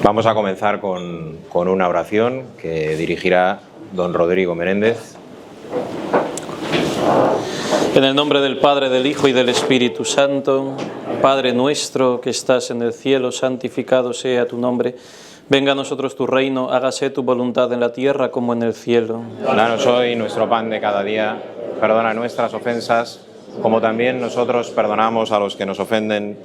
Vamos a comenzar con una oración que dirigirá don Rodrigo Menéndez. En el nombre del Padre, del Hijo y del Espíritu Santo. Padre nuestro que estás en el cielo, santificado sea tu nombre. Venga a nosotros tu reino, hágase tu voluntad en la tierra como en el cielo. Danos hoy nuestro pan de cada día, perdona nuestras ofensas, como también nosotros perdonamos a los que nos ofenden.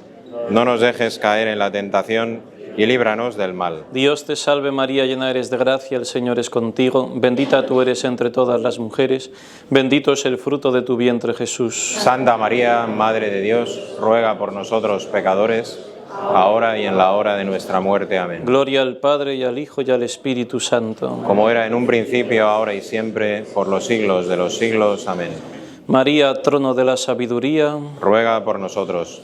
No nos dejes caer en la tentación y líbranos del mal. Dios te salve María, llena eres de gracia, el Señor es contigo. Bendita tú eres entre todas las mujeres, bendito es el fruto de tu vientre Jesús. Santa María, Madre de Dios, ruega por nosotros pecadores, ahora y en la hora de nuestra muerte. Amén. Gloria al Padre, y al Hijo, y al Espíritu Santo. Como era en un principio, ahora y siempre, por los siglos de los siglos. Amén. María, trono de la sabiduría, ruega por nosotros.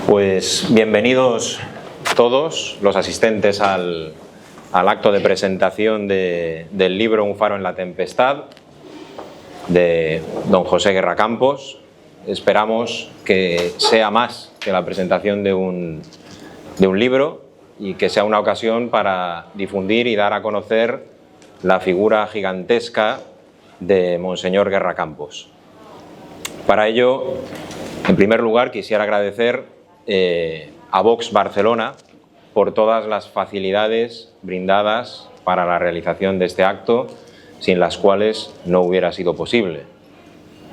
Pues bienvenidos todos los asistentes al acto de presentación del libro Un faro en la tempestad de don José Guerra Campos. Esperamos que sea más que la presentación de un libro y que sea una ocasión para difundir y dar a conocer la figura gigantesca de Monseñor Guerra Campos. Para ello, en primer lugar, quisiera agradecer a Vox Barcelona por todas las facilidades brindadas para la realización de este acto, sin las cuales no hubiera sido posible.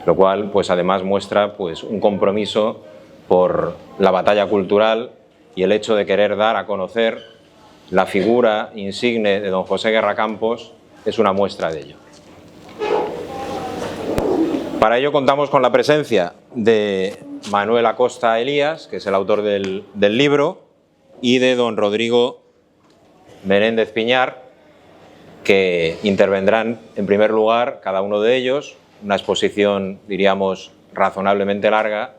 Lo cual, pues además muestra pues un compromiso por la batalla cultural y el hecho de querer dar a conocer la figura insigne de don José Guerra Campos es una muestra de ello. Para ello contamos con la presencia de Manuel Acosta Elías, que es el autor del libro, y de don Rodrigo Menéndez Piñar, que intervendrán en primer lugar cada uno de ellos, una exposición, diríamos, razonablemente larga,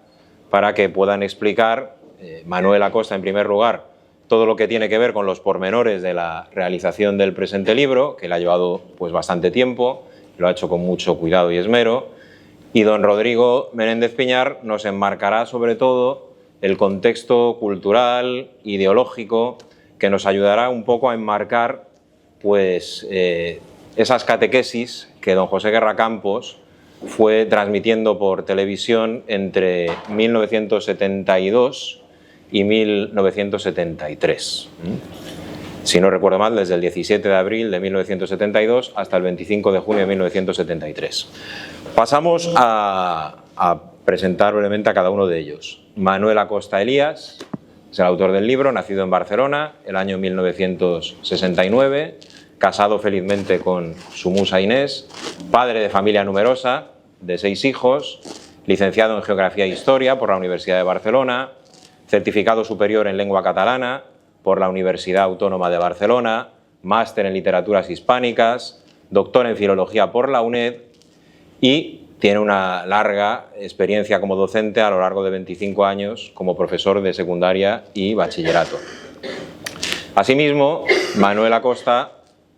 para que puedan explicar, Manuel Acosta en primer lugar, todo lo que tiene que ver con los pormenores de la realización del presente libro, que le ha llevado pues bastante tiempo, lo ha hecho con mucho cuidado y esmero, y don Rodrigo Menéndez Piñar nos enmarcará sobre todo el contexto cultural, ideológico, que nos ayudará un poco a enmarcar pues, esas catequesis que don José Guerra Campos fue transmitiendo por televisión entre 1972 y 1973. Si no recuerdo mal, desde el 17 de abril de 1972 hasta el 25 de junio de 1973. Pasamos a presentar brevemente a cada uno de ellos. Manuel Acosta Elías es el autor del libro, nacido en Barcelona el año 1969, casado felizmente con su musa Inés, padre de familia numerosa, de 6 hijos, licenciado en Geografía e Historia por la Universidad de Barcelona, certificado superior en Lengua Catalana por la Universidad Autónoma de Barcelona, máster en Literaturas Hispánicas, doctor en Filología por la UNED y tiene una larga experiencia como docente a lo largo de 25 años como profesor de secundaria y bachillerato. Asimismo, Manuel Acosta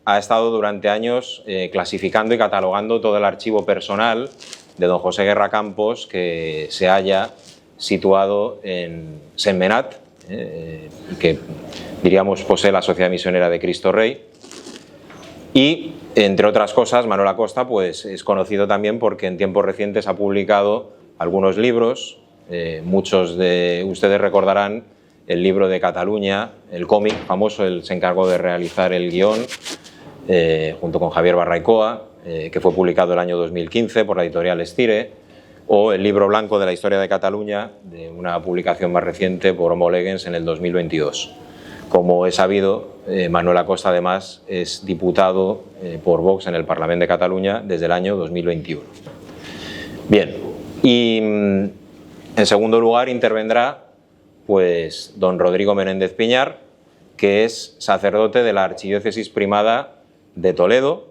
ha estado durante años clasificando y catalogando todo el archivo personal de don José Guerra Campos que se halla situado en Sentmenat, que diríamos posee la Sociedad Misionera de Cristo Rey. Y, entre otras cosas, Manuel Acosta pues, es conocido también porque en tiempos recientes ha publicado algunos libros. Muchos de ustedes recordarán el libro de Cataluña, el cómic famoso, él se encargó de realizar el guión junto con Javier Barraicoa, que fue publicado el año 2015 por la editorial Estire, o el libro blanco de la historia de Cataluña, de una publicación más reciente por Homo Legens en el 2022. Como es sabido, Manuel Acosta además es diputado por Vox en el Parlamento de Cataluña desde el año 2021. Bien, y en segundo lugar intervendrá pues, don Rodrigo Menéndez Piñar, que es sacerdote de la Archidiócesis Primada de Toledo,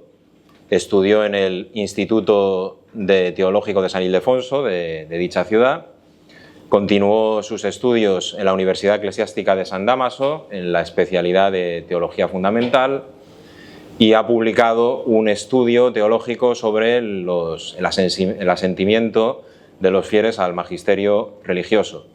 estudió en el Instituto Teológico de San Ildefonso de dicha ciudad. Continuó sus estudios en la Universidad Eclesiástica de San Dámaso, en la especialidad de Teología Fundamental, y ha publicado un estudio teológico sobre el asentimiento de los fieles al magisterio religioso.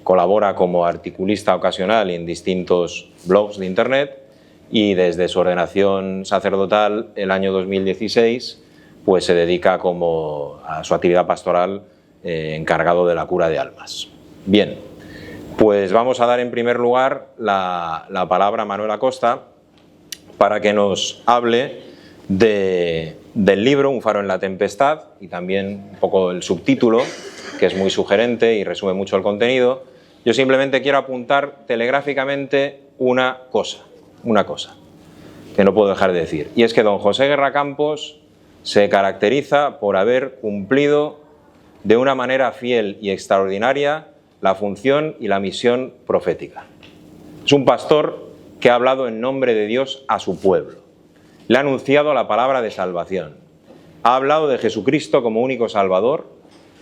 Colabora como articulista ocasional en distintos blogs de internet y desde su ordenación sacerdotal el año 2016 pues se dedica a su actividad pastoral encargado de la cura de almas. Bien, pues vamos a dar en primer lugar la palabra a Manuel Acosta para que nos hable del libro Un faro en la tempestad y también un poco el subtítulo, que es muy sugerente y resume mucho el contenido. Yo simplemente quiero apuntar telegráficamente una cosa que no puedo dejar de decir, y es que don José Guerra Campos se caracteriza por haber cumplido de una manera fiel y extraordinaria la función y la misión profética. Es un pastor que ha hablado en nombre de Dios a su pueblo, le ha anunciado la palabra de salvación, ha hablado de Jesucristo como único Salvador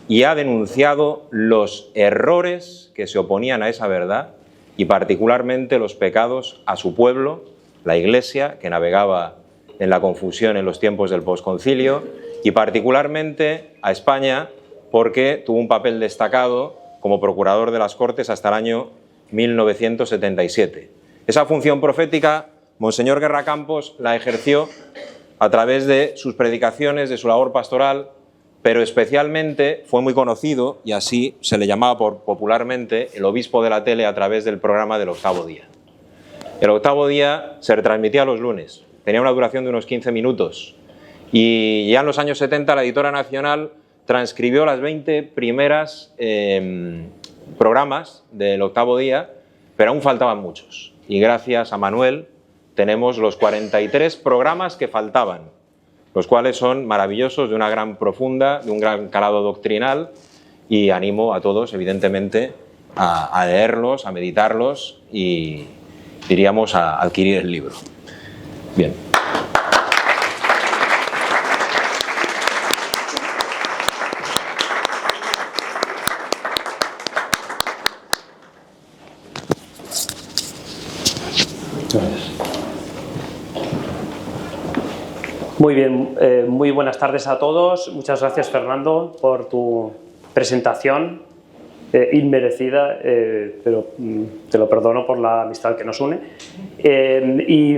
y ha denunciado los errores que se oponían a esa verdad y particularmente los pecados a su pueblo, la Iglesia, que navegaba en la confusión en los tiempos del posconcilio, y particularmente a España, porque tuvo un papel destacado como procurador de las Cortes hasta el año 1977. Esa función profética, Monseñor Guerra Campos la ejerció a través de sus predicaciones, de su labor pastoral, pero especialmente fue muy conocido, y así se le llamaba popularmente, el obispo de la tele a través del programa del Octavo Día. El Octavo Día se retransmitía los lunes, tenía una duración de unos 15 minutos, y ya en los años 70 la Editora Nacional transcribió las 20 primeras programas del Octavo Día, pero aún faltaban muchos. Y gracias a Manuel tenemos los 43 programas que faltaban, los cuales son maravillosos, de una gran profunda, de un gran calado doctrinal, y animo a todos, evidentemente, a leerlos, a meditarlos y, diríamos, a adquirir el libro. Bien. Muy bien, muy buenas tardes a todos. Muchas gracias, Fernando, por tu presentación inmerecida, pero te lo perdono por la amistad que nos une. Y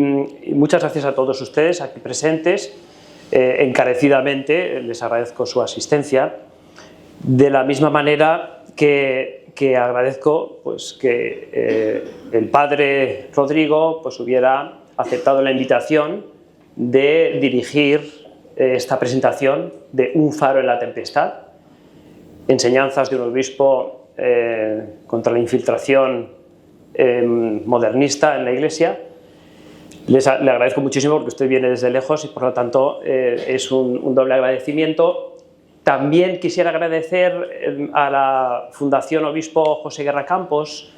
muchas gracias a todos ustedes aquí presentes. Encarecidamente les agradezco su asistencia. De la misma manera que agradezco pues, que el padre Rodrigo pues, hubiera aceptado la invitación de dirigir esta presentación de Un faro en la tempestad, enseñanzas de un obispo contra la infiltración modernista en la Iglesia. Le agradezco muchísimo porque usted viene desde lejos y por lo tanto es un doble agradecimiento. También quisiera agradecer a la Fundación Obispo José Guerra Campos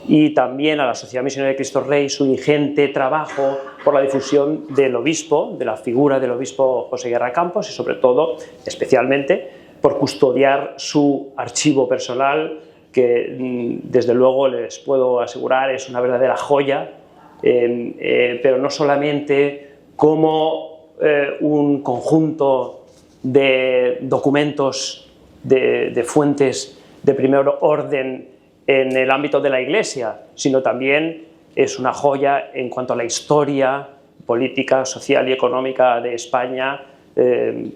y también a la Sociedad Misionera de Cristo Rey su ingente trabajo por la difusión del obispo, de la figura del obispo José Guerra Campos y sobre todo, especialmente, por custodiar su archivo personal que desde luego les puedo asegurar es una verdadera joya, pero no solamente como un conjunto de documentos de fuentes de primer orden en el ámbito de la Iglesia, sino también es una joya en cuanto a la historia política, social y económica de España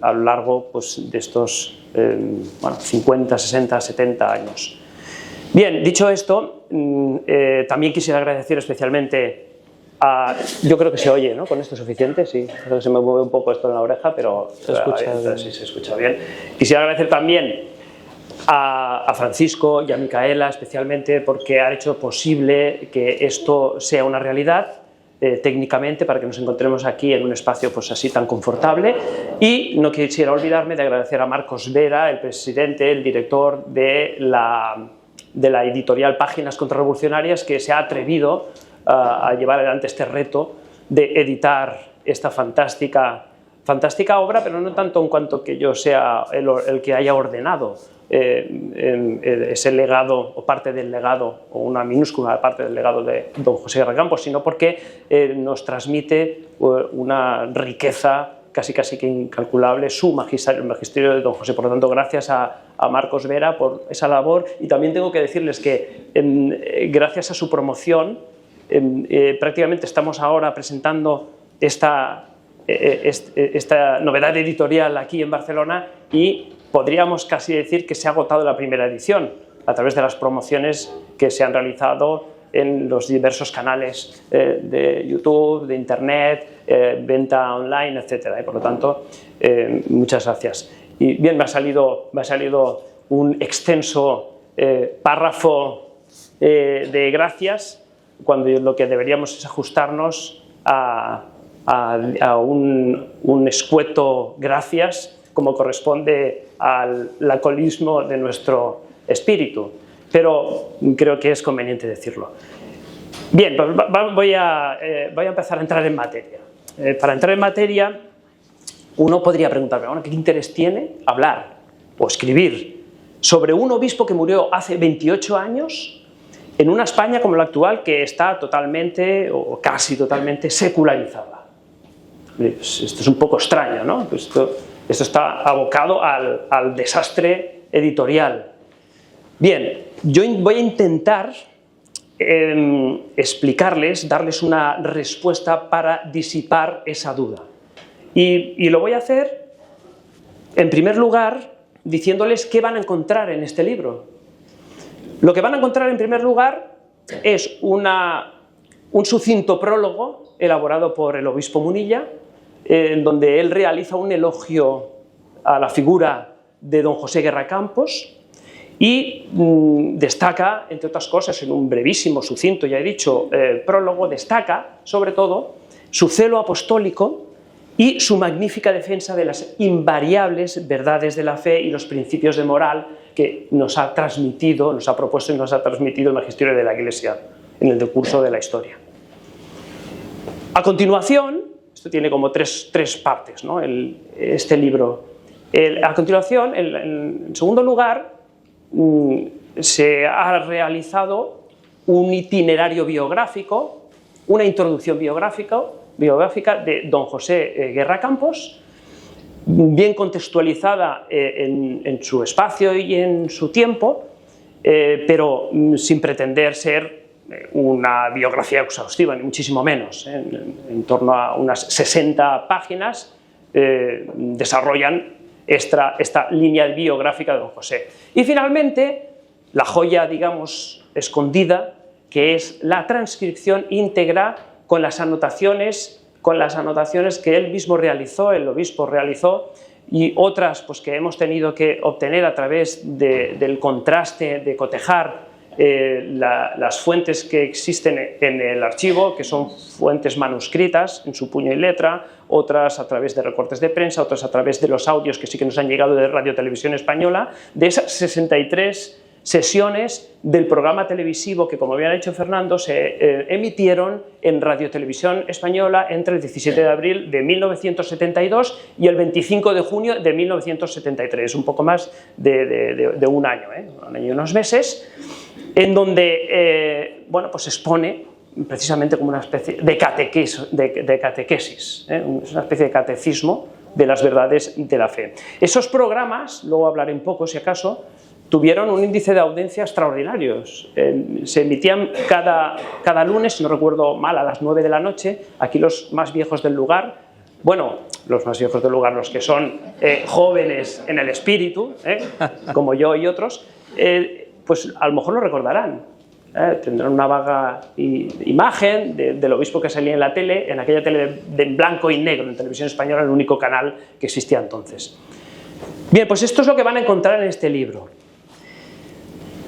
a lo largo pues, de estos 50, 60, 70 años. Bien, dicho esto, también quisiera agradecer especialmente a... Yo creo que se oye, ¿no? Con esto es suficiente, sí. Creo que se me mueve un poco esto en la oreja, pero se escucha bien. Sí, se escucha bien. Quisiera agradecer también a Francisco y a Micaela especialmente porque han hecho posible que esto sea una realidad técnicamente para que nos encontremos aquí en un espacio pues así tan confortable. Y no quisiera olvidarme de agradecer a Marcos Vera, el presidente, el director de la editorial Páginas Contrarrevolucionarias, que se ha atrevido a llevar adelante este reto de editar esta fantástica fantástica obra, pero no tanto en cuanto que yo sea el que haya ordenado ese legado o parte del legado, o una minúscula parte del legado de don José Guerra Campos, sino porque nos transmite una riqueza casi que incalculable, el magisterio de don José. Por lo tanto, gracias a Marcos Vera por esa labor, y también tengo que decirles que gracias a su promoción prácticamente estamos ahora presentando esta novedad editorial aquí en Barcelona, y podríamos casi decir que se ha agotado la primera edición a través de las promociones que se han realizado en los diversos canales de YouTube, de Internet, venta online, etc. Por lo tanto, muchas gracias. Y bien, me ha salido un extenso párrafo de gracias, cuando lo que deberíamos es ajustarnos a un escueto gracias, como corresponde al alcoholismo de nuestro espíritu. Pero creo que es conveniente decirlo. Bien, pues voy a empezar a entrar en materia. Para entrar en materia, uno podría preguntarme, bueno, ¿qué interés tiene hablar o escribir sobre un obispo que murió hace 28 años en una España como la actual, que está totalmente o casi totalmente secularizada? Esto es un poco extraño, ¿no? Esto está abocado al desastre editorial. Bien, yo voy a intentar explicarles, darles una respuesta para disipar esa duda. Y lo voy a hacer, en primer lugar, diciéndoles qué van a encontrar en este libro. Lo que van a encontrar, en primer lugar, es un sucinto prólogo elaborado por el obispo Munilla, en donde él realiza un elogio a la figura de don José Guerra Campos, y destaca, entre otras cosas, en un brevísimo, sucinto, ya he dicho, prólogo, destaca, sobre todo, su celo apostólico y su magnífica defensa de las invariables verdades de la fe y los principios de moral que nos ha transmitido, nos ha propuesto y nos ha transmitido el magisterio de la Iglesia en el decurso de la historia. A continuación, esto tiene como tres partes, ¿no? Este libro. A continuación, en segundo lugar, se ha realizado un itinerario biográfico, una introducción biográfica de don José Guerra Campos, bien contextualizada en su espacio y en su tiempo, pero sin pretender ser una biografía exhaustiva, ni muchísimo menos. En torno a unas 60 páginas desarrollan esta línea biográfica de don José. Y finalmente, la joya, digamos, escondida, que es la transcripción íntegra con las anotaciones que él mismo realizó, el obispo realizó, y otras pues, que hemos tenido que obtener a través del contraste, de cotejar las fuentes que existen en el archivo, que son fuentes manuscritas en su puño y letra, otras a través de recortes de prensa, otras a través de los audios que sí que nos han llegado de Radio Televisión Española, de esas 63 sesiones del programa televisivo que, como bien ha dicho Fernando, se emitieron en Radio Televisión Española entre el 17 de abril de 1972 y el 25 de junio de 1973, un poco más de un año, un año y unos meses, en donde bueno, pues expone precisamente como una especie de catequesis, es una especie de catecismo de las verdades de la fe. Esos programas, luego hablaré un poco si acaso, tuvieron un índice de audiencia extraordinarios. Se emitían cada lunes, si no recuerdo mal, a las 9 de la noche. Aquí los más viejos del lugar, bueno, los más viejos del lugar, los que son jóvenes en el espíritu, como yo y otros, pues a lo mejor lo recordarán. Tendrán una vaga imagen del obispo que salía en la tele, en aquella tele de blanco y negro, en Televisión Española, el único canal que existía entonces. Bien, pues esto es lo que van a encontrar en este libro.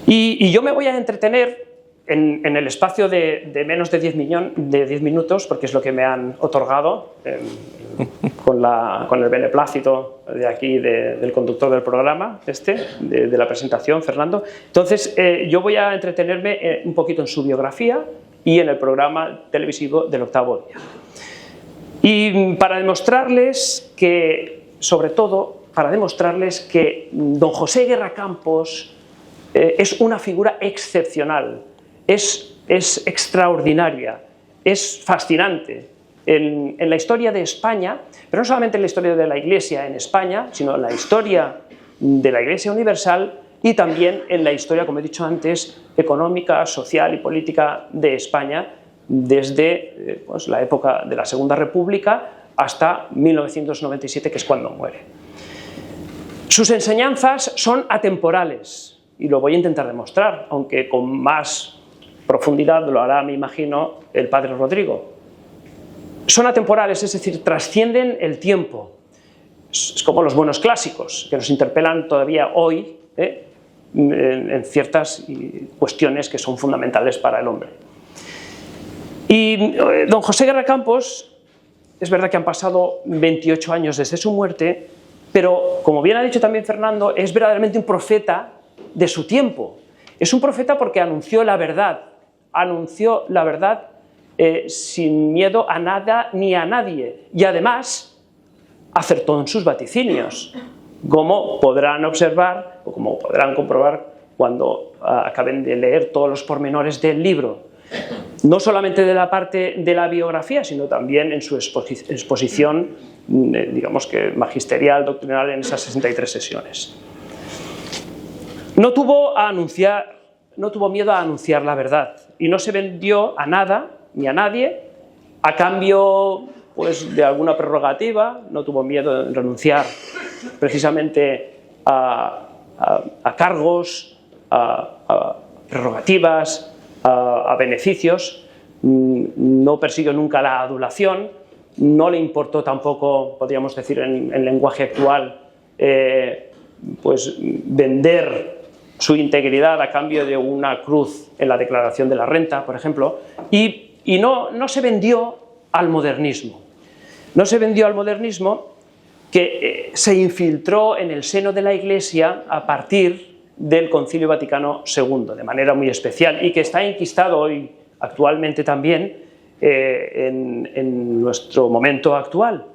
Y yo me voy a entretener en el espacio de menos de 10 minutos, porque es lo que me han otorgado con el beneplácito de aquí del conductor del programa, de la presentación, Fernando. Entonces, yo voy a entretenerme un poquito en su biografía y en el programa televisivo del octavo día. Y para demostrarles que, sobre todo, para demostrarles que don José Guerra Campos es una figura excepcional, es extraordinaria, es fascinante en la historia de España, pero no solamente en la historia de la Iglesia en España, sino en la historia de la Iglesia universal y también en la historia, como he dicho antes, económica, social y política de España, desde pues, la época de la Segunda República hasta 1997, que es cuando muere. Sus enseñanzas son atemporales, y lo voy a intentar demostrar, aunque con más profundidad lo hará, me imagino, el padre Rodrigo. Son atemporales, es decir, trascienden el tiempo. Es como los buenos clásicos, que nos interpelan todavía hoy en ciertas cuestiones que son fundamentales para el hombre. Y don José Guerra Campos, es verdad que han pasado 28 años desde su muerte, pero como bien ha dicho también Fernando, es verdaderamente un profeta de su tiempo. Es un profeta porque anunció la verdad sin miedo a nada ni a nadie, y además acertó en sus vaticinios, como podrán observar o como podrán comprobar cuando acaben de leer todos los pormenores del libro. No solamente de la parte de la biografía, sino también en su exposición, digamos que magisterial, doctrinal, en esas 63 sesiones. No tuvo miedo a anunciar la verdad y no se vendió a nada ni a nadie a cambio pues, de alguna prerrogativa, no tuvo miedo en renunciar precisamente a cargos, a prerrogativas, a beneficios, no persiguió nunca la adulación, no le importó tampoco, podríamos decir en lenguaje actual, pues vender su integridad a cambio de una cruz en la declaración de la renta, por ejemplo, y no se vendió al modernismo. No se vendió al modernismo que se infiltró en el seno de la Iglesia a partir del Concilio Vaticano II, de manera muy especial, y que está enquistado hoy actualmente también en nuestro momento actual.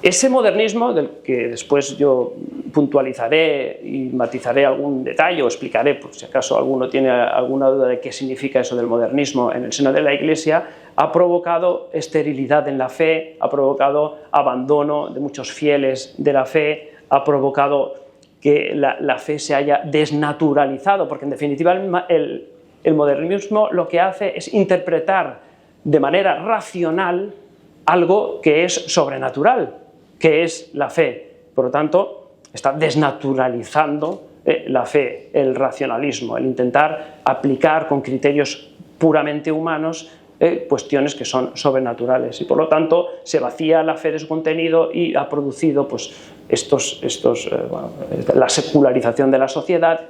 Ese modernismo, del que después yo puntualizaré y matizaré algún detalle o explicaré, por si acaso alguno tiene alguna duda de qué significa eso del modernismo en el seno de la Iglesia, ha provocado esterilidad en la fe, ha provocado abandono de muchos fieles de la fe, ha provocado que la fe se haya desnaturalizado, porque en definitiva el modernismo lo que hace es interpretar de manera racional algo que es sobrenatural, que es la fe. Por lo tanto, está desnaturalizando la fe, el racionalismo, el intentar aplicar con criterios puramente humanos cuestiones que son sobrenaturales, y por lo tanto se vacía la fe de su contenido y ha producido pues, la secularización de la sociedad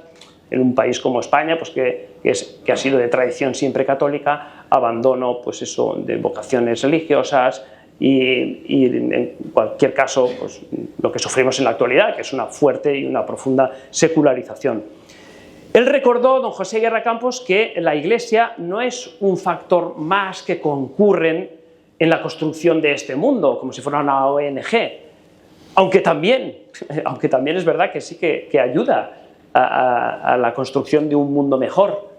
en un país como España, pues que ha sido de tradición siempre católica, abandono pues eso, de vocaciones religiosas y en cualquier caso pues, lo que sufrimos en la actualidad, que es una fuerte y una profunda secularización. Él recordó, don José Guerra Campos, que la Iglesia no es un factor más que concurren en la construcción de este mundo, como si fuera una ONG, aunque también es verdad que sí que ayuda a la construcción de un mundo mejor.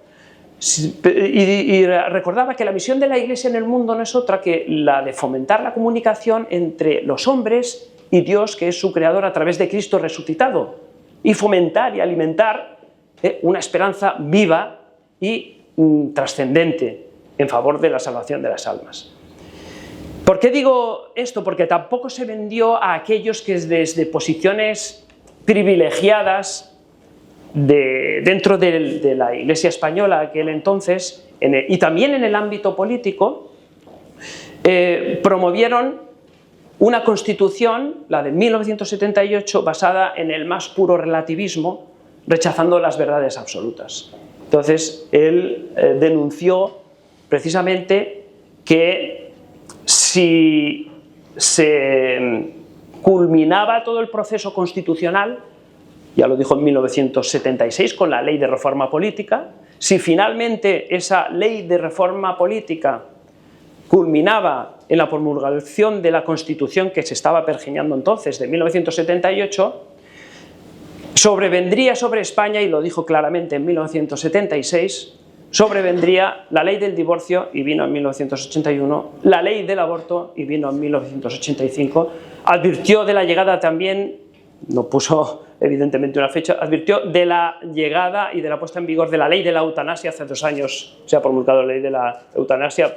Y recordaba que la misión de la Iglesia en el mundo no es otra que la de fomentar la comunicación entre los hombres y Dios, que es su creador a través de Cristo resucitado, y fomentar y alimentar una esperanza viva y trascendente en favor de la salvación de las almas. ¿Por qué digo esto? Porque tampoco se vendió a aquellos que desde posiciones privilegiadas dentro de la Iglesia española aquel entonces, y también en el ámbito político, promovieron una constitución, la de 1978, basada en el más puro relativismo, rechazando las verdades absolutas. Entonces, él denunció precisamente que si se culminaba todo el proceso constitucional, ya lo dijo en 1976 con la Ley de Reforma Política, si finalmente esa Ley de Reforma Política culminaba en la promulgación de la Constitución que se estaba pergeñando entonces, de 1978, sobrevendría sobre España, y lo dijo claramente en 1976, sobrevendría la ley del divorcio, y vino en 1981, la ley del aborto, y vino en 1985, advirtió de la llegada también, no puso evidentemente una fecha, advirtió de la llegada y de la puesta en vigor de la ley de la eutanasia. Hace 2 años se ha promulgado la ley de la eutanasia.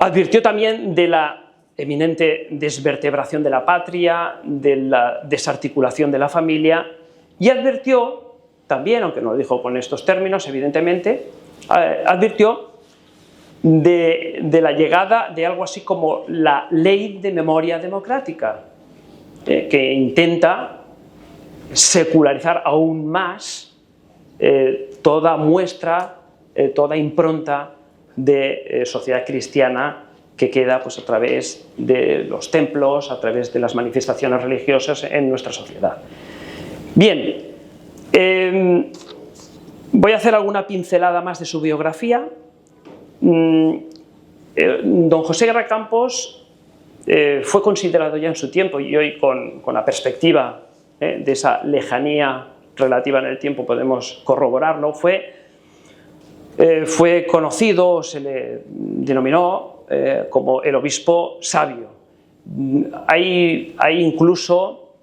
Advirtió también de la eminente desvertebración de la patria, de la desarticulación de la familia, y advirtió también, aunque no lo dijo con estos términos, evidentemente, advirtió de la llegada de algo así como la ley de memoria democrática, que intenta secularizar aún más toda muestra, toda impronta de sociedad cristiana que queda pues, a través de los templos, a través de las manifestaciones religiosas en nuestra sociedad. Bien, voy a hacer alguna pincelada más de su biografía. Don José Guerra Campos fue considerado ya en su tiempo, y hoy con la perspectiva de esa lejanía relativa en el tiempo podemos corroborarlo, fue conocido, se le denominó como el obispo sabio. Hay incluso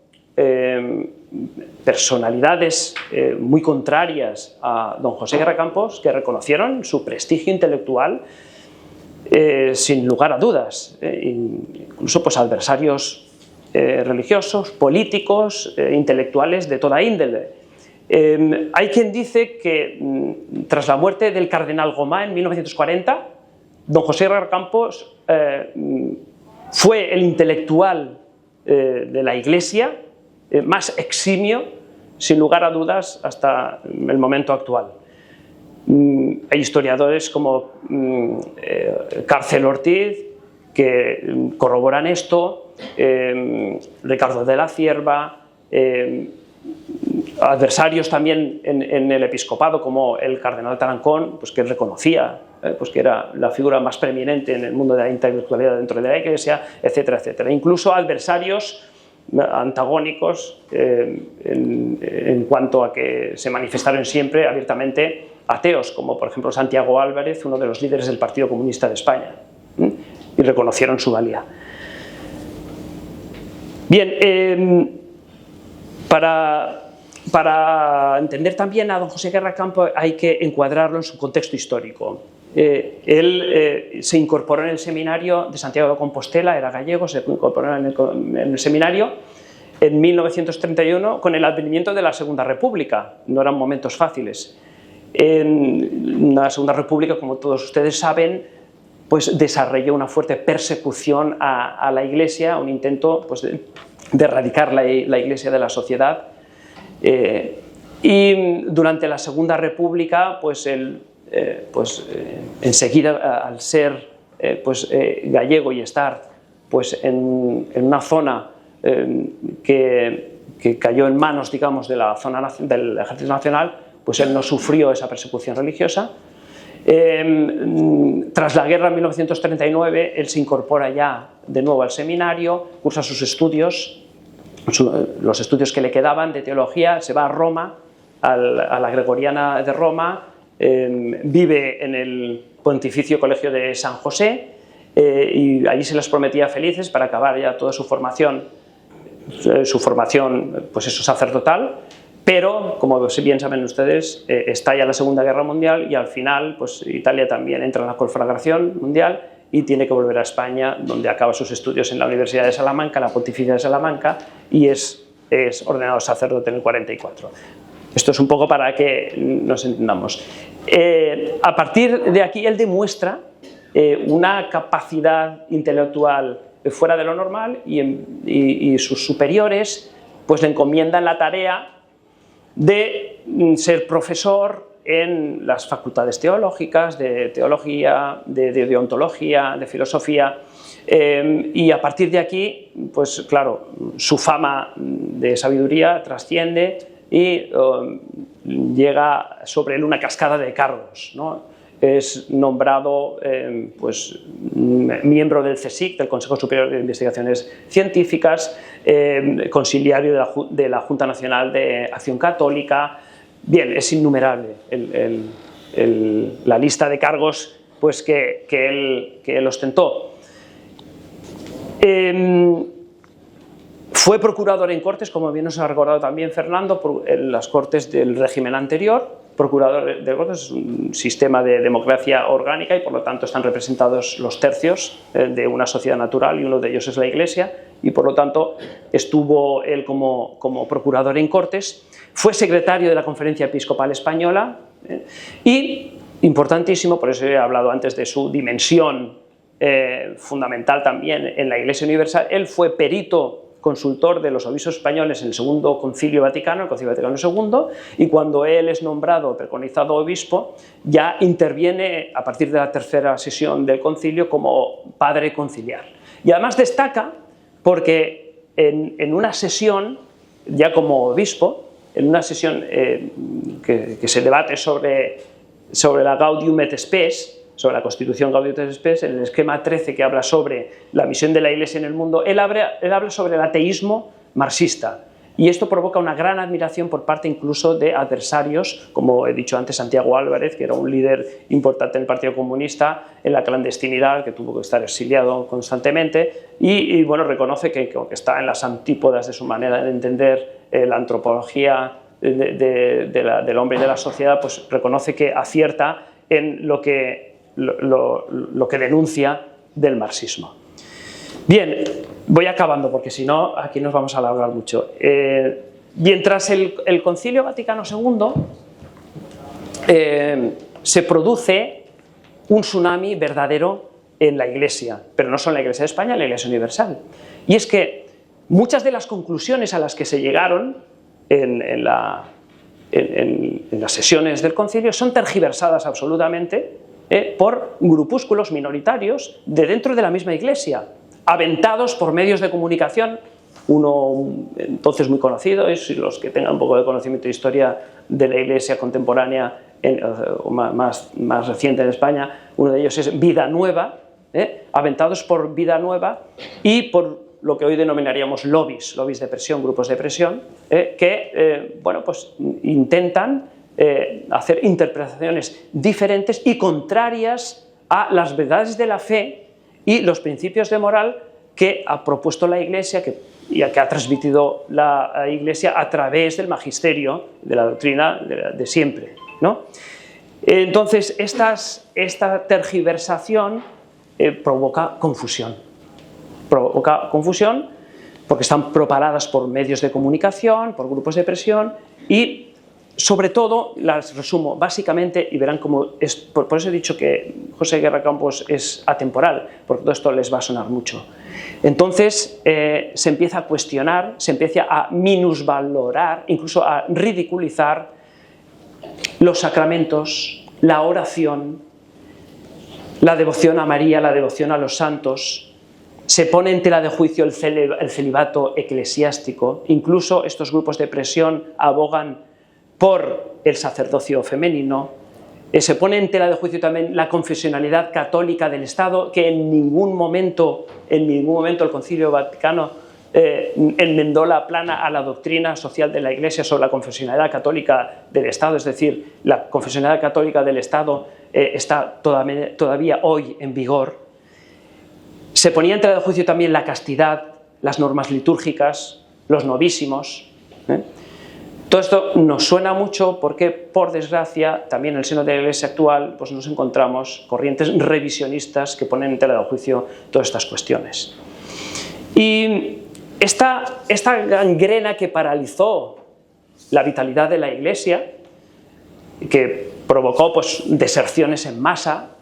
personalidades muy contrarias a don José Guerra Campos que reconocieron su prestigio intelectual sin lugar a dudas, incluso pues, adversarios religiosos, políticos, intelectuales de toda índole. Hay quien dice que tras la muerte del cardenal Gomá en 1940, don José Guerra Campos fue el intelectual de la Iglesia más eximio, sin lugar a dudas, hasta el momento actual. Hay historiadores como Cárcel Ortiz que corroboran esto, Ricardo de la Cierva, adversarios también en el episcopado como el cardenal Tarancón, pues que reconocía pues que era la figura más preeminente en el mundo de la intelectualidad dentro de la Iglesia, etcétera, etcétera. Incluso adversarios antagónicos en cuanto a que se manifestaron siempre abiertamente ateos, como por ejemplo Santiago Álvarez, uno de los líderes del Partido Comunista de España, y reconocieron su valía. Bien, para entender también a don José Guerra Campos hay que encuadrarlo en su contexto histórico. Él se incorporó en el seminario de Santiago de Compostela, era gallego, se incorporó en el seminario en 1931 con el advenimiento de la Segunda República. No eran momentos fáciles. En la Segunda República, como todos ustedes saben, pues desarrolló una fuerte persecución a la Iglesia, un intento pues, de erradicar la Iglesia de la sociedad. Y durante la Segunda República, pues enseguida, al ser gallego y estar pues, en una zona que cayó en manos, digamos, de la zona del Ejército Nacional, pues él no sufrió esa persecución religiosa. Tras la guerra en 1939, él se incorpora ya de nuevo al seminario, cursa sus estudios, los estudios que le quedaban de teología, se va a Roma, a la Gregoriana de Roma, vive en el Pontificio Colegio de San José, y allí se les prometía felices para acabar ya toda su formación pues eso, sacerdotal. Pero, como bien saben ustedes, estalla la Segunda Guerra Mundial y al final pues, Italia también entra en la conflagración mundial y tiene que volver a España, donde acaba sus estudios en la Universidad de Salamanca, la Pontificia de Salamanca, y es ordenado sacerdote en el 44. Esto es un poco para que nos entendamos. A partir de aquí él demuestra una capacidad intelectual fuera de lo normal y sus superiores pues, le encomiendan la tarea de ser profesor en las facultades teológicas, de teología, de ontología, de filosofía, y a partir de aquí, pues claro, su fama de sabiduría trasciende y llega sobre él una cascada de cargos, ¿no? es nombrado pues, miembro del CSIC, del Consejo Superior de Investigaciones Científicas, consiliario de la Junta Nacional de Acción Católica. Bien, es innumerable la lista de cargos pues, que él ostentó. Fue procurador en Cortes, como bien nos ha recordado también Fernando, en las Cortes del régimen anterior. Procurador de Cortes es un sistema de democracia orgánica y por lo tanto están representados los tercios de una sociedad natural y uno de ellos es la Iglesia, y por lo tanto estuvo él como procurador en Cortes. Fue secretario de la Conferencia Episcopal Española y, importantísimo, por eso he hablado antes de su dimensión fundamental también en la Iglesia Universal, él fue perito consultor de los obispos españoles en el Segundo Concilio Vaticano, el Concilio Vaticano II, y cuando él es nombrado, preconizado obispo, ya interviene a partir de la tercera sesión del concilio como padre conciliar. Y además destaca porque en una sesión, ya como obispo, en una sesión que se debate sobre la Gaudium et Spes, sobre la Constitución Gaudium et Spes, en el esquema 13 que habla sobre la misión de la Iglesia en el mundo, él habla sobre el ateísmo marxista. Y esto provoca una gran admiración por parte incluso de adversarios, como he dicho antes, Santiago Álvarez, que era un líder importante en el Partido Comunista, en la clandestinidad, que tuvo que estar exiliado constantemente, y bueno, reconoce que está en las antípodas de su manera de entender la antropología del hombre y de la sociedad, pues reconoce que acierta en lo que denuncia del marxismo. Bien, voy acabando porque si no aquí nos vamos a alargar mucho. Mientras el Concilio Vaticano II se produce un tsunami verdadero en la Iglesia, pero no solo en la Iglesia de España, en la Iglesia Universal. Y es que muchas de las conclusiones a las que se llegaron en las sesiones del concilio son tergiversadas absolutamente por grupúsculos minoritarios de dentro de la misma Iglesia, aventados por medios de comunicación. Uno entonces muy conocido, y los que tengan un poco de conocimiento de historia de la Iglesia contemporánea o más reciente en España, uno de ellos es Vida Nueva, aventados por Vida Nueva y por lo que hoy denominaríamos lobbies de presión, grupos de presión, que bueno, pues intentan hacer interpretaciones diferentes y contrarias a las verdades de la fe y los principios de moral que ha propuesto la Iglesia y que ha transmitido la Iglesia a través del magisterio, de la doctrina de siempre, ¿no? Entonces, esta tergiversación provoca confusión. Provoca confusión porque están propaladas por medios de comunicación, por grupos de presión y, sobre todo, las resumo básicamente y verán cómo es. Por eso he dicho que José Guerra Campos es atemporal, porque todo esto les va a sonar mucho. Entonces se empieza a cuestionar, se empieza a minusvalorar, incluso a ridiculizar los sacramentos, la oración, la devoción a María, la devoción a los santos. Se pone en tela de juicio el celibato eclesiástico. Incluso estos grupos de presión abogan por el sacerdocio femenino. Se pone en tela de juicio también la confesionalidad católica del Estado, que en ningún momento el Concilio Vaticano enmendó la plana a la doctrina social de la Iglesia sobre la confesionalidad católica del Estado. Es decir, la confesionalidad católica del Estado está todavía hoy en vigor. Se ponía en tela de juicio también la castidad, las normas litúrgicas, los novísimos. Todo esto nos suena mucho porque, por desgracia, también en el seno de la Iglesia actual pues nos encontramos corrientes revisionistas que ponen en tela de juicio todas estas cuestiones. Y esta gangrena que paralizó la vitalidad de la Iglesia, que provocó pues, deserciones en masa,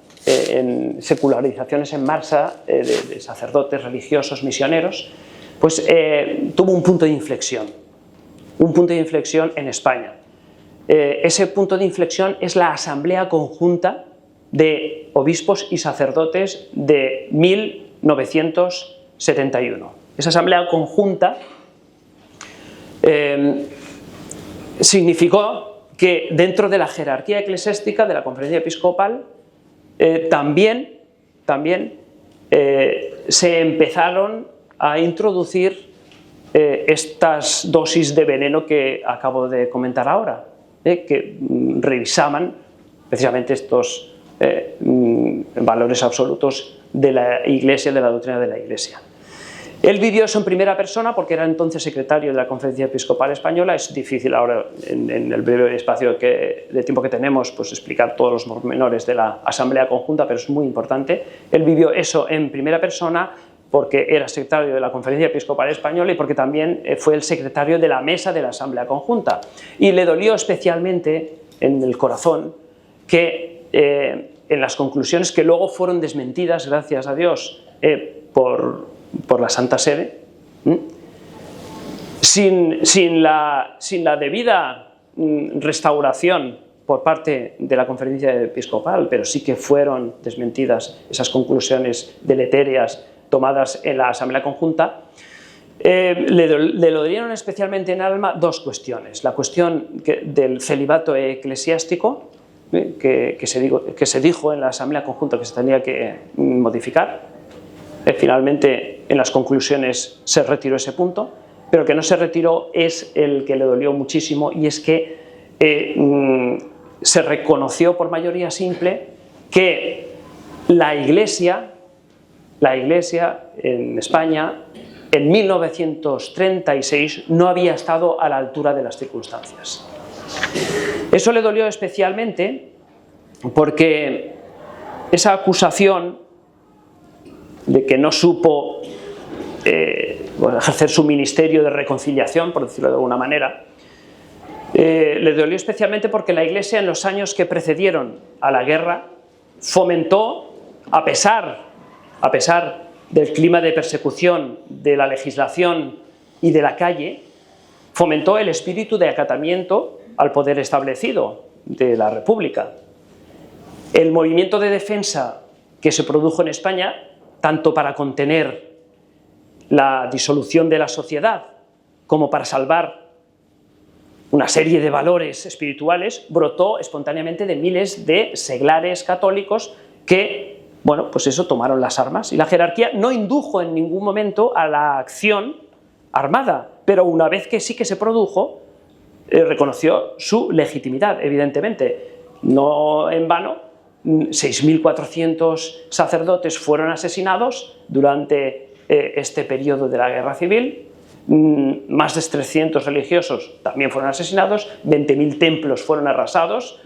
secularizaciones en masa de sacerdotes, religiosos, misioneros, pues tuvo un punto de inflexión. Un punto de inflexión en España. Ese punto de inflexión es la Asamblea Conjunta de Obispos y Sacerdotes de 1971. Esa Asamblea Conjunta significó que dentro de la jerarquía eclesiástica de la Conferencia Episcopal también se empezaron a introducir estas dosis de veneno que acabo de comentar ahora, que revisaban precisamente estos valores absolutos de la Iglesia, de la doctrina de la Iglesia. Él vivió eso en primera persona porque era entonces secretario de la Conferencia Episcopal Española. Es difícil ahora, en el breve espacio de tiempo que tenemos, pues explicar todos los pormenores de la Asamblea Conjunta, pero es muy importante. Él vivió eso en primera persona porque era secretario de la Conferencia Episcopal Española y porque también fue el secretario de la mesa de la Asamblea Conjunta. Y le dolió especialmente en el corazón que en las conclusiones que luego fueron desmentidas, gracias a Dios, por la Santa Sede, sin la debida restauración por parte de la Conferencia Episcopal, pero sí que fueron desmentidas esas conclusiones deletéreas tomadas en la Asamblea Conjunta, le dolieron especialmente en alma dos cuestiones. La cuestión del celibato eclesiástico, que se dijo en la Asamblea Conjunta que se tenía que modificar. Finalmente, en las conclusiones se retiró ese punto, pero el que no se retiró es el que le dolió muchísimo, y es que se reconoció por mayoría simple que la Iglesia en España en 1936 no había estado a la altura de las circunstancias. Eso le dolió especialmente porque esa acusación de que no supo ejercer su ministerio de reconciliación, por decirlo de alguna manera, le dolió especialmente porque la Iglesia en los años que precedieron a la guerra fomentó, a pesar del clima de persecución, de la legislación y de la calle, fomentó el espíritu de acatamiento al poder establecido de la República. El movimiento de defensa que se produjo en España, tanto para contener la disolución de la sociedad como para salvar una serie de valores espirituales, brotó espontáneamente de miles de seglares católicos que, bueno, pues eso, tomaron las armas, y la jerarquía no indujo en ningún momento a la acción armada, pero una vez que sí que se produjo, reconoció su legitimidad, evidentemente. No en vano, 6.400 sacerdotes fueron asesinados durante este periodo de la Guerra Civil, más de 300 religiosos también fueron asesinados, 20.000 templos fueron arrasados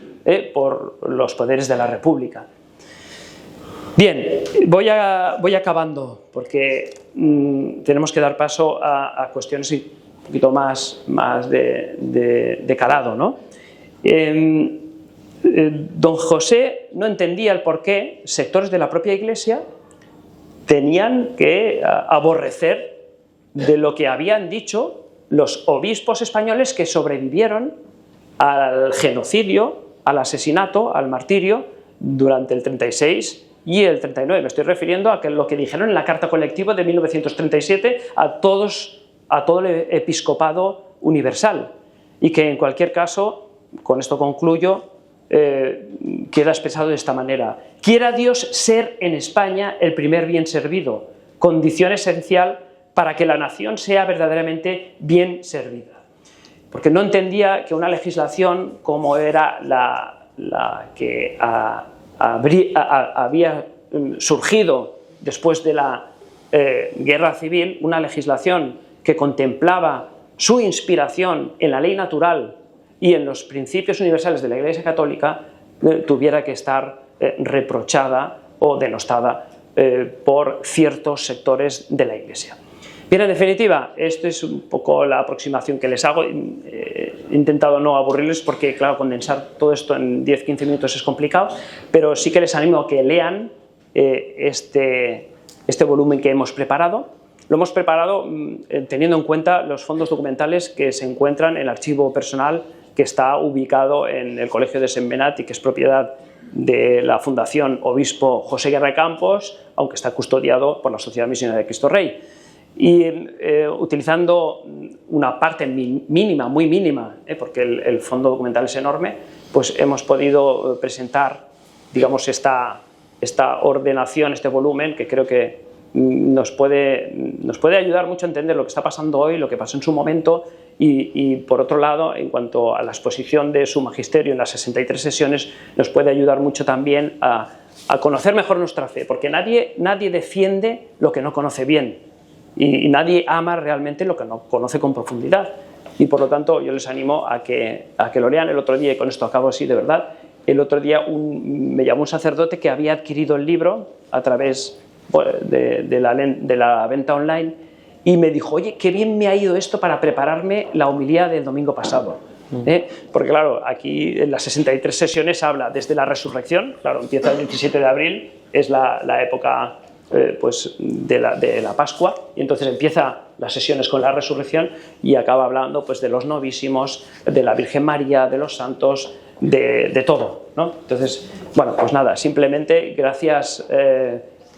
por los poderes de la República. Bien, voy acabando porque tenemos que dar paso a cuestiones un poquito más de calado, ¿no? Don José no entendía el por qué sectores de la propia Iglesia tenían que aborrecer de lo que habían dicho los obispos españoles que sobrevivieron al genocidio, al asesinato, al martirio durante el 36 y el 39. Me estoy refiriendo a lo que dijeron en la Carta Colectiva de 1937 a todo el episcopado universal, y que en cualquier caso, con esto concluyo, queda expresado de esta manera: quiera Dios ser en España el primer bien servido, condición esencial para que la nación sea verdaderamente bien servida. Porque no entendía que una legislación como era la que había surgido después de la Guerra Civil, una legislación que contemplaba su inspiración en la ley natural y en los principios universales de la Iglesia Católica, tuviera que estar reprochada o denostada por ciertos sectores de la Iglesia. Bien, en definitiva, esta es un poco la aproximación que les hago. He intentado no aburrirles porque, claro, condensar todo esto en 10-15 minutos es complicado, pero sí que les animo a que lean este volumen que hemos preparado. Lo hemos preparado teniendo en cuenta los fondos documentales que se encuentran en el archivo personal que está ubicado en el Colegio de Sentmenat y que es propiedad de la Fundación Obispo José Guerra Campos, aunque está custodiado por la Sociedad Misionera de Cristo Rey. Y utilizando una parte mínima, muy mínima, porque el fondo documental es enorme, pues hemos podido presentar, digamos, esta esta ordenación, este volumen, que creo que nos puede ayudar mucho a entender lo que está pasando hoy, lo que pasó en su momento, y por otro lado, en cuanto a la exposición de su magisterio en las 63 sesiones, nos puede ayudar mucho también a conocer mejor nuestra fe, porque nadie defiende lo que no conoce bien, y nadie ama realmente lo que no conoce con profundidad. Y por lo tanto yo les animo a que lo lean. El otro día, y con esto acabo así de verdad, el otro día me llamó un sacerdote que había adquirido el libro a través de la venta online, y me dijo: oye, qué bien me ha ido esto para prepararme la homilía del domingo pasado. Porque claro, aquí en las 63 sesiones habla desde la resurrección, claro, empieza el 27 de abril, es la época pues de la Pascua, y entonces empieza las sesiones con la resurrección y acaba hablando pues de los novísimos, de la Virgen María, de los santos, de todo, ¿no? Entonces, bueno, pues nada, simplemente gracias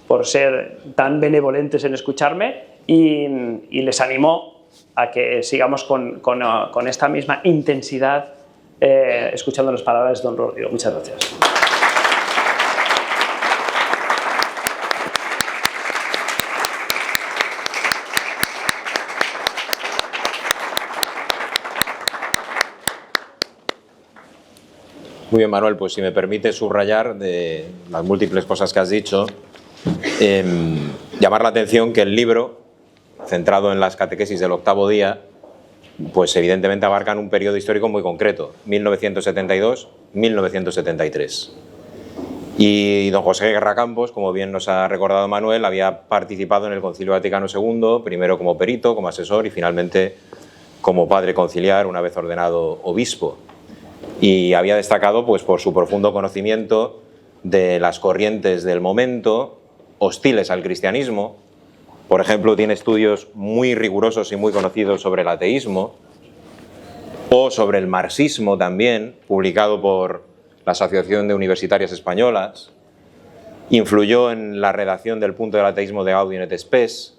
por ser tan benevolentes en escucharme, y les animo a que sigamos con esta misma intensidad escuchando las palabras de don Rodrigo. Muchas gracias. Muy bien, Manuel, pues si me permite subrayar de las múltiples cosas que has dicho, llamar la atención que el libro, centrado en las catequesis del octavo día, pues evidentemente abarcan un periodo histórico muy concreto, 1972-1973. Y don José Guerra Campos, como bien nos ha recordado Manuel, había participado en el Concilio Vaticano II, primero como perito, como asesor, y finalmente como padre conciliar, una vez ordenado obispo. Y había destacado pues, por su profundo conocimiento de las corrientes del momento, hostiles al cristianismo. Por ejemplo, tiene estudios muy rigurosos y muy conocidos sobre el ateísmo, o sobre el marxismo también, publicado por la Asociación de Universitarias Españolas. Influyó en la redacción del Punto del Ateísmo de Gaudium et Spes.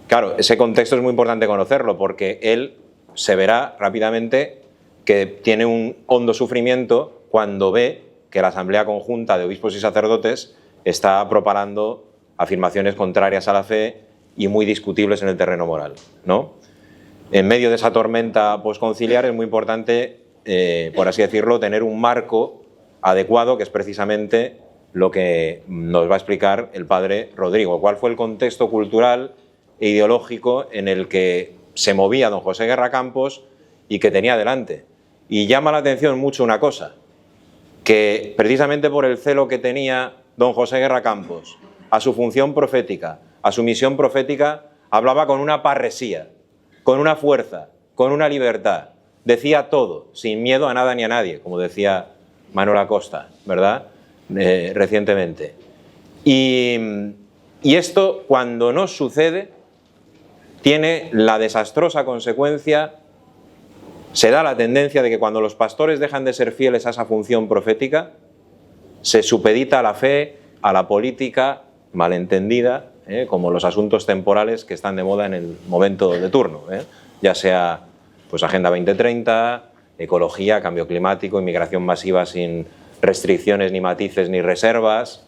Claro, ese contexto es muy importante conocerlo, porque él se verá rápidamente que tiene un hondo sufrimiento cuando ve que la Asamblea Conjunta de Obispos y Sacerdotes está propalando afirmaciones contrarias a la fe y muy discutibles en el terreno moral, ¿no? En medio de esa tormenta posconciliar es muy importante, por así decirlo, tener un marco adecuado, que es precisamente lo que nos va a explicar el padre Rodrigo. ¿Cuál fue el contexto cultural e ideológico en el que se movía don José Guerra Campos y que tenía delante? Y llama la atención mucho una cosa, que precisamente por el celo que tenía don José Guerra Campos a su función profética, a su misión profética, hablaba con una parresía, con una fuerza, con una libertad. Decía todo, sin miedo a nada ni a nadie, como decía Manuel Acosta, ¿verdad? Recientemente. Y esto, cuando no sucede, tiene la desastrosa consecuencia. Se da la tendencia de que cuando los pastores dejan de ser fieles a esa función profética, se supedita a la fe, a la política malentendida, como los asuntos temporales que están de moda en el momento de turno, ya sea pues Agenda 2030, ecología, cambio climático, inmigración masiva sin restricciones, ni matices, ni reservas,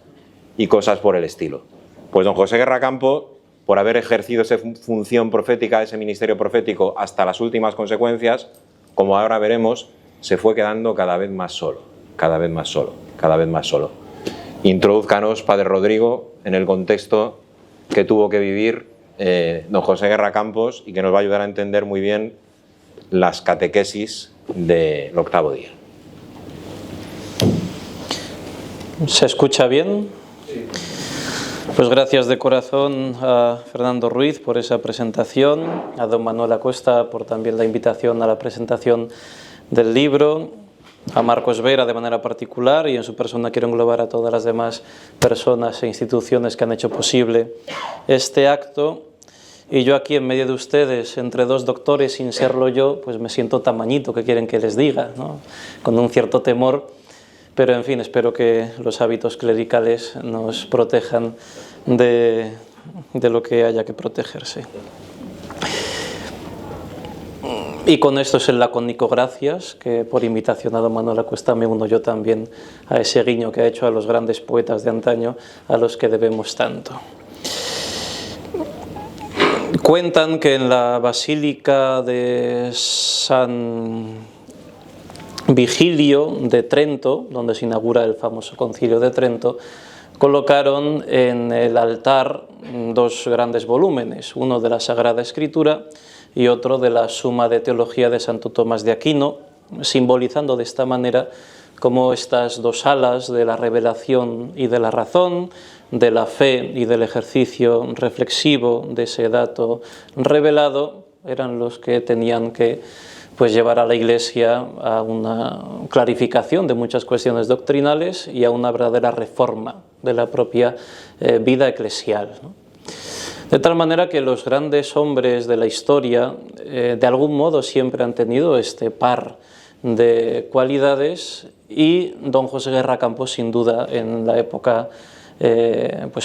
y cosas por el estilo. Pues don José Guerra Campos, por haber ejercido esa función profética, ese ministerio profético hasta las últimas consecuencias, como ahora veremos, se fue quedando cada vez más solo, cada vez más solo, cada vez más solo. Introdúzcanos, padre Rodrigo, en el contexto que tuvo que vivir don José Guerra Campos y que nos va a ayudar a entender muy bien las catequesis del octavo día. ¿Se escucha bien? Sí. Pues gracias de corazón a Fernando Ruiz por esa presentación, a don Manuel Acosta por también la invitación a la presentación del libro, a Marcos Vera de manera particular, y en su persona quiero englobar a todas las demás personas e instituciones que han hecho posible este acto. Y yo aquí en medio de ustedes, entre dos doctores, sin serlo yo, pues me siento tamañito, ¿qué quieren que les diga?, ¿no? Con un cierto temor, pero en fin, espero que los hábitos clericales nos protejan de lo que haya que protegerse. Y con esto es el lacónico gracias, que por invitación a don Manuel Acosta me uno yo también a ese guiño que ha hecho a los grandes poetas de antaño, a los que debemos tanto. Cuentan que en la Basílica de San Vigilio de Trento, donde se inaugura el famoso Concilio de Trento, colocaron en el altar dos grandes volúmenes, uno de la Sagrada Escritura y otro de la Suma de Teología de Santo Tomás de Aquino, simbolizando de esta manera cómo estas dos alas de la revelación y de la razón, de la fe y del ejercicio reflexivo de ese dato revelado, eran los que tenían que llevar a la Iglesia a una clarificación de muchas cuestiones doctrinales y a una verdadera reforma de la propia vida eclesial, ¿no? De tal manera que los grandes hombres de la historia de algún modo siempre han tenido este par de cualidades, y don José Guerra Campos, sin duda, en la época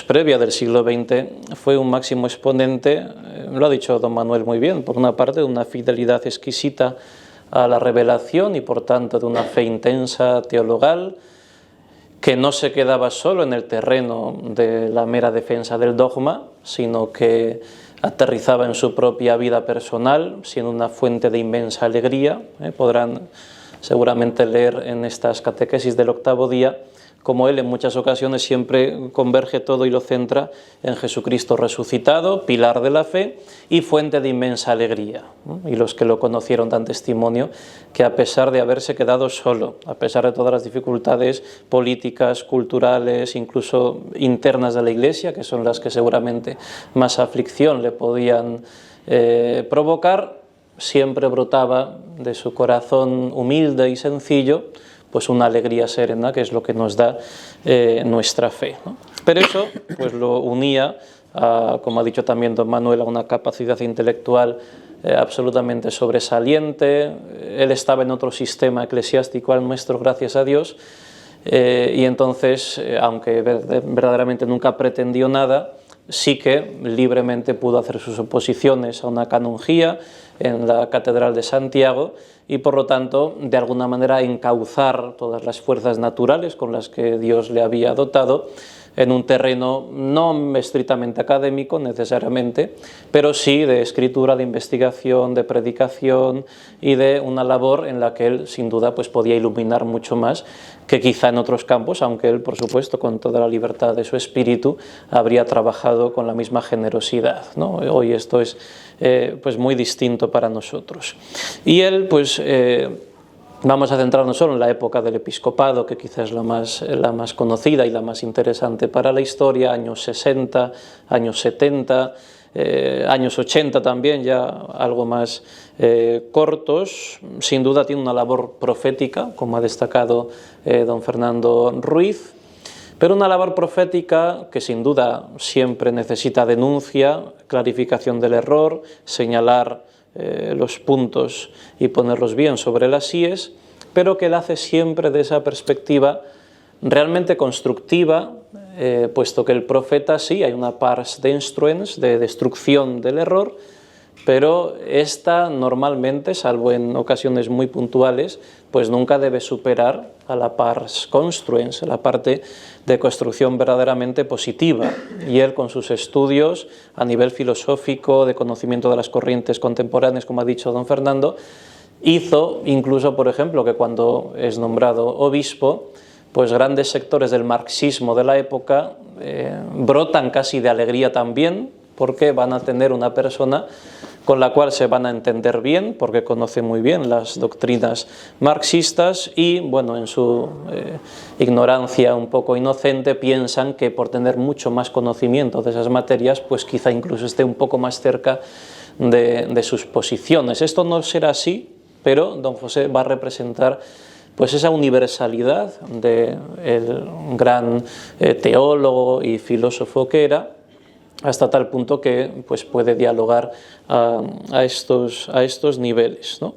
previa del siglo XX, fue un máximo exponente, lo ha dicho don Manuel muy bien, por una parte de una fidelidad exquisita a la revelación y por tanto de una fe intensa teologal, que no se quedaba solo en el terreno de la mera defensa del dogma, sino que aterrizaba en su propia vida personal, siendo una fuente de inmensa alegría. Podrán seguramente leer en estas catequesis del octavo día como él en muchas ocasiones siempre converge todo y lo centra en Jesucristo resucitado, pilar de la fe y fuente de inmensa alegría. Y los que lo conocieron dan testimonio que a pesar de haberse quedado solo, a pesar de todas las dificultades políticas, culturales, incluso internas de la Iglesia, que son las que seguramente más aflicción le podían provocar, siempre brotaba de su corazón humilde y sencillo pues una alegría serena, que es lo que nos da nuestra fe, ¿no? Pero eso pues lo unía, como ha dicho también don Manuel, a una capacidad intelectual absolutamente sobresaliente. Él estaba en otro sistema eclesiástico al nuestro, gracias a Dios, y entonces, aunque verdaderamente nunca pretendió nada, sí que libremente pudo hacer sus oposiciones a una canonjía en la Catedral de Santiago y por lo tanto de alguna manera encauzar todas las fuerzas naturales con las que Dios le había dotado en un terreno no estrictamente académico necesariamente, pero sí de escritura, de investigación, de predicación y de una labor en la que él sin duda pues podía iluminar mucho más que quizá en otros campos, aunque él por supuesto con toda la libertad de su espíritu habría trabajado con la misma generosidad, ¿no? Hoy esto es pues muy distinto para nosotros. Y él pues vamos a centrarnos solo en la época del episcopado, que quizás es la más conocida y la más interesante para la historia, años 60, años 70, años 80 también, ya algo más cortos. Sin duda tiene una labor profética, como ha destacado don Fernando Ruiz, pero una labor profética que sin duda siempre necesita denuncia, clarificación del error, señalar los puntos y ponerlos bien sobre las íes, pero que él hace siempre de esa perspectiva realmente constructiva, puesto que el profeta sí, hay una pars destruens, de destrucción del error, pero esta normalmente, salvo en ocasiones muy puntuales, pues nunca debe superar a la pars construens, la parte de construcción verdaderamente positiva. Y él con sus estudios a nivel filosófico, de conocimiento de las corrientes contemporáneas, como ha dicho don Fernando, hizo incluso, por ejemplo, que cuando es nombrado obispo, pues grandes sectores del marxismo de la época brotan casi de alegría también, porque van a tener una persona con la cual se van a entender bien, porque conoce muy bien las doctrinas marxistas y, bueno, en su ignorancia un poco inocente, piensan que por tener mucho más conocimiento de esas materias, pues quizá incluso esté un poco más cerca de sus posiciones. Esto no será así, pero don José va a representar pues esa universalidad del gran teólogo y filósofo que era, hasta tal punto que pues, puede dialogar a estos niveles, ¿no?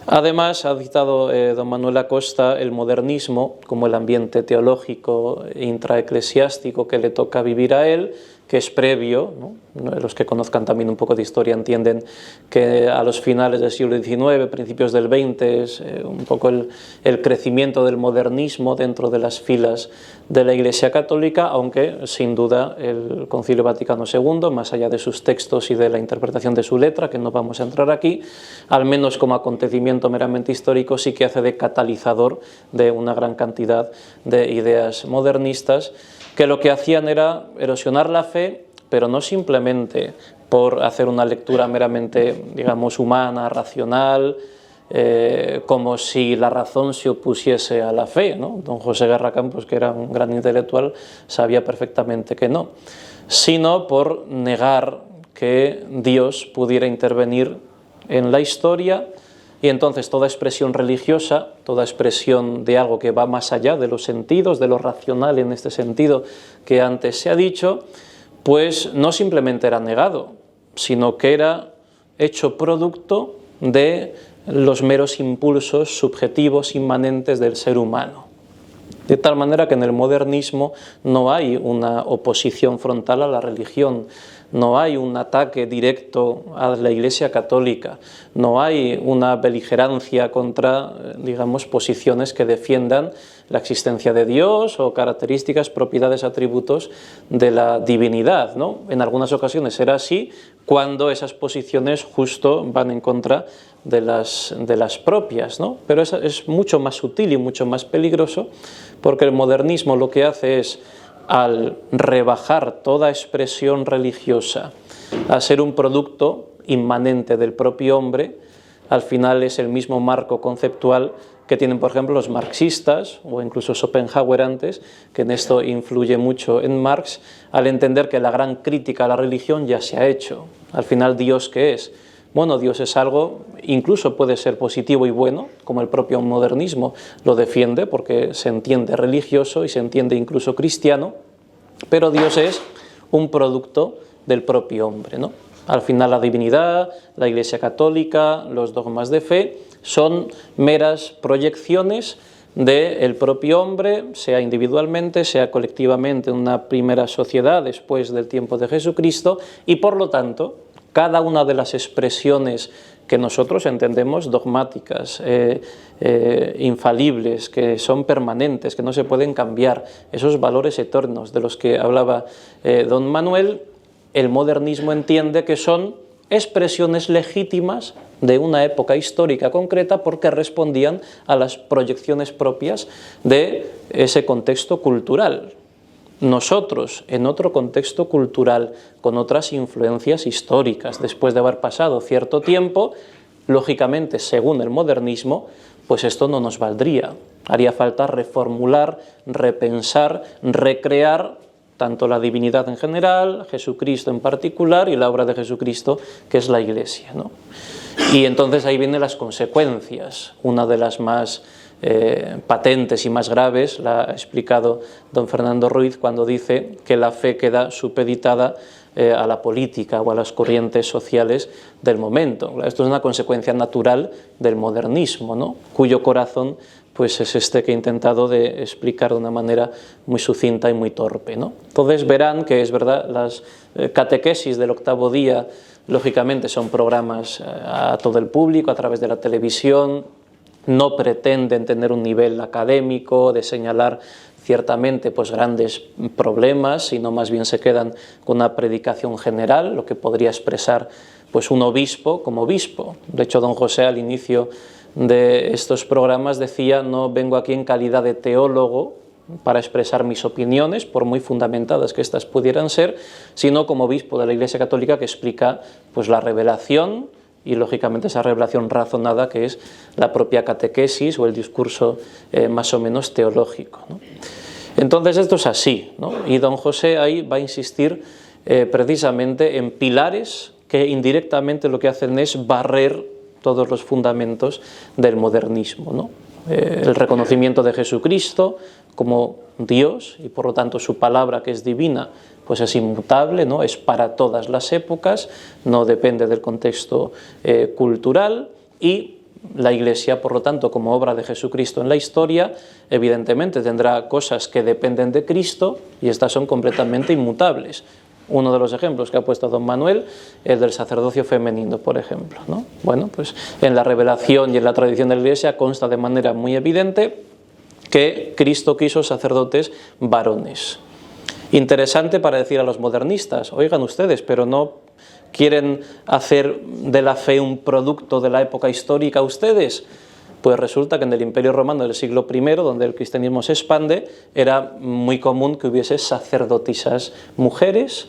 Además, ha citado don Manuel Acosta el modernismo como el ambiente teológico intraeclesiástico que le toca vivir a él, que es previo, ¿no? Los que conozcan también un poco de historia entienden que a los finales del siglo XIX, principios del XX, es un poco el crecimiento del modernismo dentro de las filas de la Iglesia Católica, aunque sin duda el Concilio Vaticano II, más allá de sus textos y de la interpretación de su letra, que no vamos a entrar aquí, al menos como acontecimiento meramente histórico, sí que hace de catalizador de una gran cantidad de ideas modernistas, que lo que hacían era erosionar la fe, pero no simplemente por hacer una lectura meramente, digamos, humana, racional, como si la razón se opusiese a la fe, ¿no? Don José Guerra Campos, que era un gran intelectual, sabía perfectamente que no, sino por negar que Dios pudiera intervenir en la historia. Y entonces toda expresión religiosa, toda expresión de algo que va más allá de los sentidos, de lo racional en este sentido que antes se ha dicho, pues no simplemente era negado, sino que era hecho producto de los meros impulsos subjetivos inmanentes del ser humano. De tal manera que en el modernismo no hay una oposición frontal a la religión, no hay un ataque directo a la Iglesia Católica, no hay una beligerancia contra, digamos, posiciones que defiendan la existencia de Dios o características, propiedades, atributos de la divinidad, ¿no? En algunas ocasiones será así cuando esas posiciones justo van en contra de las propias, ¿no? Pero eso es mucho más sutil y mucho más peligroso, porque el modernismo lo que hace es, al rebajar toda expresión religiosa a ser un producto inmanente del propio hombre, al final es el mismo marco conceptual que tienen, por ejemplo, los marxistas o incluso Schopenhauer antes, que en esto influye mucho en Marx, al entender que la gran crítica a la religión ya se ha hecho. Al final, ¿Dios qué es? Bueno, Dios es algo, incluso puede ser positivo y bueno, como el propio modernismo lo defiende, porque se entiende religioso y se entiende incluso cristiano, pero Dios es un producto del propio hombre, ¿no? Al final la divinidad, la Iglesia Católica, los dogmas de fe, son meras proyecciones del propio hombre, sea individualmente, sea colectivamente en una primera sociedad después del tiempo de Jesucristo, y por lo tanto, cada una de las expresiones que nosotros entendemos dogmáticas, infalibles, que son permanentes, que no se pueden cambiar, esos valores eternos de los que hablaba don Manuel, el modernismo entiende que son expresiones legítimas de una época histórica concreta porque respondían a las proyecciones propias de ese contexto cultural. Nosotros, en otro contexto cultural, con otras influencias históricas, después de haber pasado cierto tiempo, lógicamente, según el modernismo, pues esto no nos valdría. Haría falta reformular, repensar, recrear tanto la divinidad en general, Jesucristo en particular y la obra de Jesucristo, que es la Iglesia, ¿no? Y entonces ahí vienen las consecuencias. Una de las más patentes y más graves la ha explicado don Fernando Ruiz cuando dice que la fe queda supeditada a la política o a las corrientes sociales del momento. Esto es una consecuencia natural del modernismo, ¿no? Cuyo corazón pues es este que he intentado de explicar de una manera muy sucinta y muy torpe, ¿no? Entonces verán que es verdad, las catequesis del octavo día lógicamente son programas a todo el público a través de la televisión, no pretenden tener un nivel académico de señalar ciertamente pues grandes problemas, sino más bien se quedan con una predicación general, lo que podría expresar pues un obispo como obispo. De hecho, don José al inicio de estos programas decía: no vengo aquí en calidad de teólogo para expresar mis opiniones, por muy fundamentadas que éstas pudieran ser, sino como obispo de la Iglesia Católica que explica pues la revelación y lógicamente esa revelación razonada que es la propia catequesis o el discurso más o menos teológico, ¿no? Entonces esto es así, ¿no? Y don José ahí va a insistir precisamente en pilares que indirectamente lo que hacen es barrer todos los fundamentos del modernismo, ¿no? El reconocimiento de Jesucristo como Dios y por lo tanto su palabra, que es divina, pues es inmutable, ¿no? Es para todas las épocas, no depende del contexto cultural, y la Iglesia, por lo tanto, como obra de Jesucristo en la historia, evidentemente tendrá cosas que dependen de Cristo y estas son completamente inmutables. uno de los ejemplos que ha puesto don Manuel, el del sacerdocio femenino, por ejemplo, ¿no? Bueno, pues en la revelación y en la tradición de la Iglesia consta de manera muy evidente que Cristo quiso sacerdotes varones. Interesante para decir a los modernistas, oigan ustedes, pero no quieren hacer de la fe un producto de la época histórica ustedes. Pues resulta que en el Imperio Romano del siglo I, donde el cristianismo se expande, era muy común que hubiese sacerdotisas mujeres,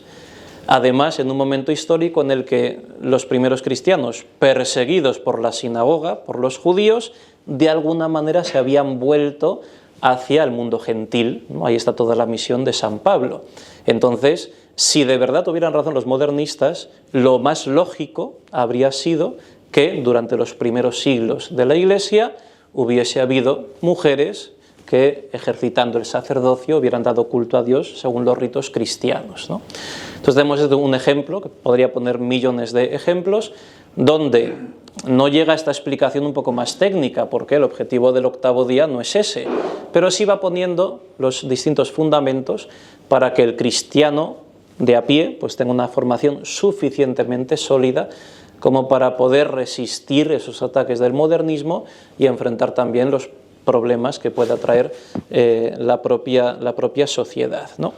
además en un momento histórico en el que los primeros cristianos, perseguidos por la sinagoga, por los judíos, de alguna manera se habían vuelto hacia el mundo gentil, ¿no? Ahí está toda la misión de San Pablo. Entonces, si de verdad tuvieran razón los modernistas, lo más lógico habría sido que durante los primeros siglos de la Iglesia hubiese habido mujeres que, ejercitando el sacerdocio, hubieran dado culto a Dios según los ritos cristianos, ¿no? Entonces tenemos un ejemplo, que podría poner millones de ejemplos, donde no llega esta explicación un poco más técnica, porque el objetivo del octavo día no es ese, pero sí va poniendo los distintos fundamentos para que el cristiano de a pie pues tenga una formación suficientemente sólida como para poder resistir esos ataques del modernismo y enfrentar también los problemas que pueda traer la propia sociedad, ¿no?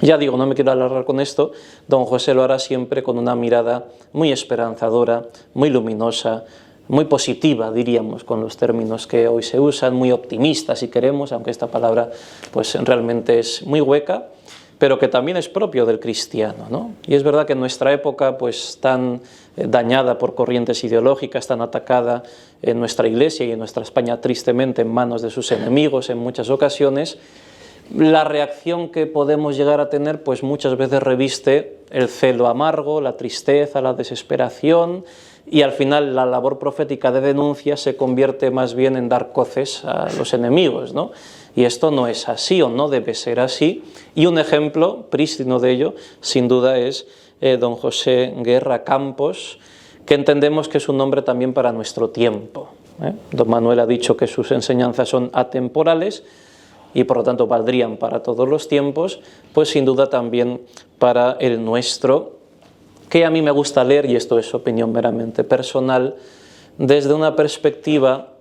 Ya digo, no me quiero alargar con esto, don José lo hará siempre con una mirada muy esperanzadora, muy luminosa, muy positiva, diríamos, con los términos que hoy se usan, muy optimista si queremos, aunque esta palabra pues realmente es muy hueca, pero que también es propio del cristiano, ¿no? Y es verdad que en nuestra época pues tan dañada por corrientes ideológicas, tan atacada en nuestra Iglesia y en nuestra España tristemente en manos de sus enemigos en muchas ocasiones, la reacción que podemos llegar a tener pues muchas veces reviste el celo amargo, la tristeza, la desesperación, y al final la labor profética de denuncia se convierte más bien en dar coces a los enemigos, ¿no? Y esto no es así o no debe ser así, y un ejemplo prístino de ello sin duda es don José Guerra Campos, que entendemos que es un nombre también para nuestro tiempo, ¿eh? Don Manuel ha dicho que sus enseñanzas son atemporales y por lo tanto valdrían para todos los tiempos, pues sin duda también para el nuestro, que a mí me gusta leer, y esto es opinión meramente personal, desde una perspectiva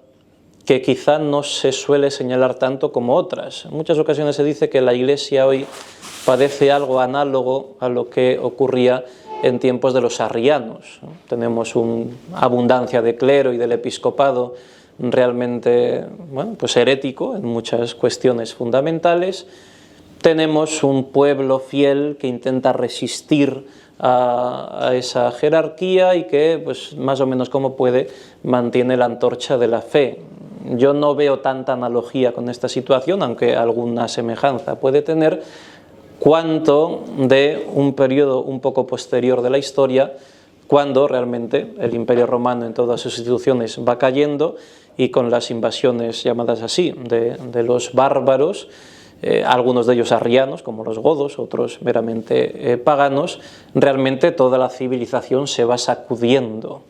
que quizá no se suele señalar tanto como otras. En muchas ocasiones se dice que la Iglesia hoy padece algo análogo a lo que ocurría en tiempos de los arrianos, ¿no? Tenemos una abundancia de clero y del episcopado realmente, bueno, pues herético en muchas cuestiones fundamentales. Tenemos un pueblo fiel que intenta resistir a esa jerarquía y que, pues más o menos como puede, mantiene la antorcha de la fe. Yo no veo tanta analogía con esta situación, aunque alguna semejanza puede tener, cuanto de un periodo un poco posterior de la historia, cuando realmente el Imperio Romano en todas sus instituciones va cayendo y con las invasiones llamadas así de los bárbaros, algunos de ellos arrianos como los godos, otros meramente paganos, realmente toda la civilización se va sacudiendo.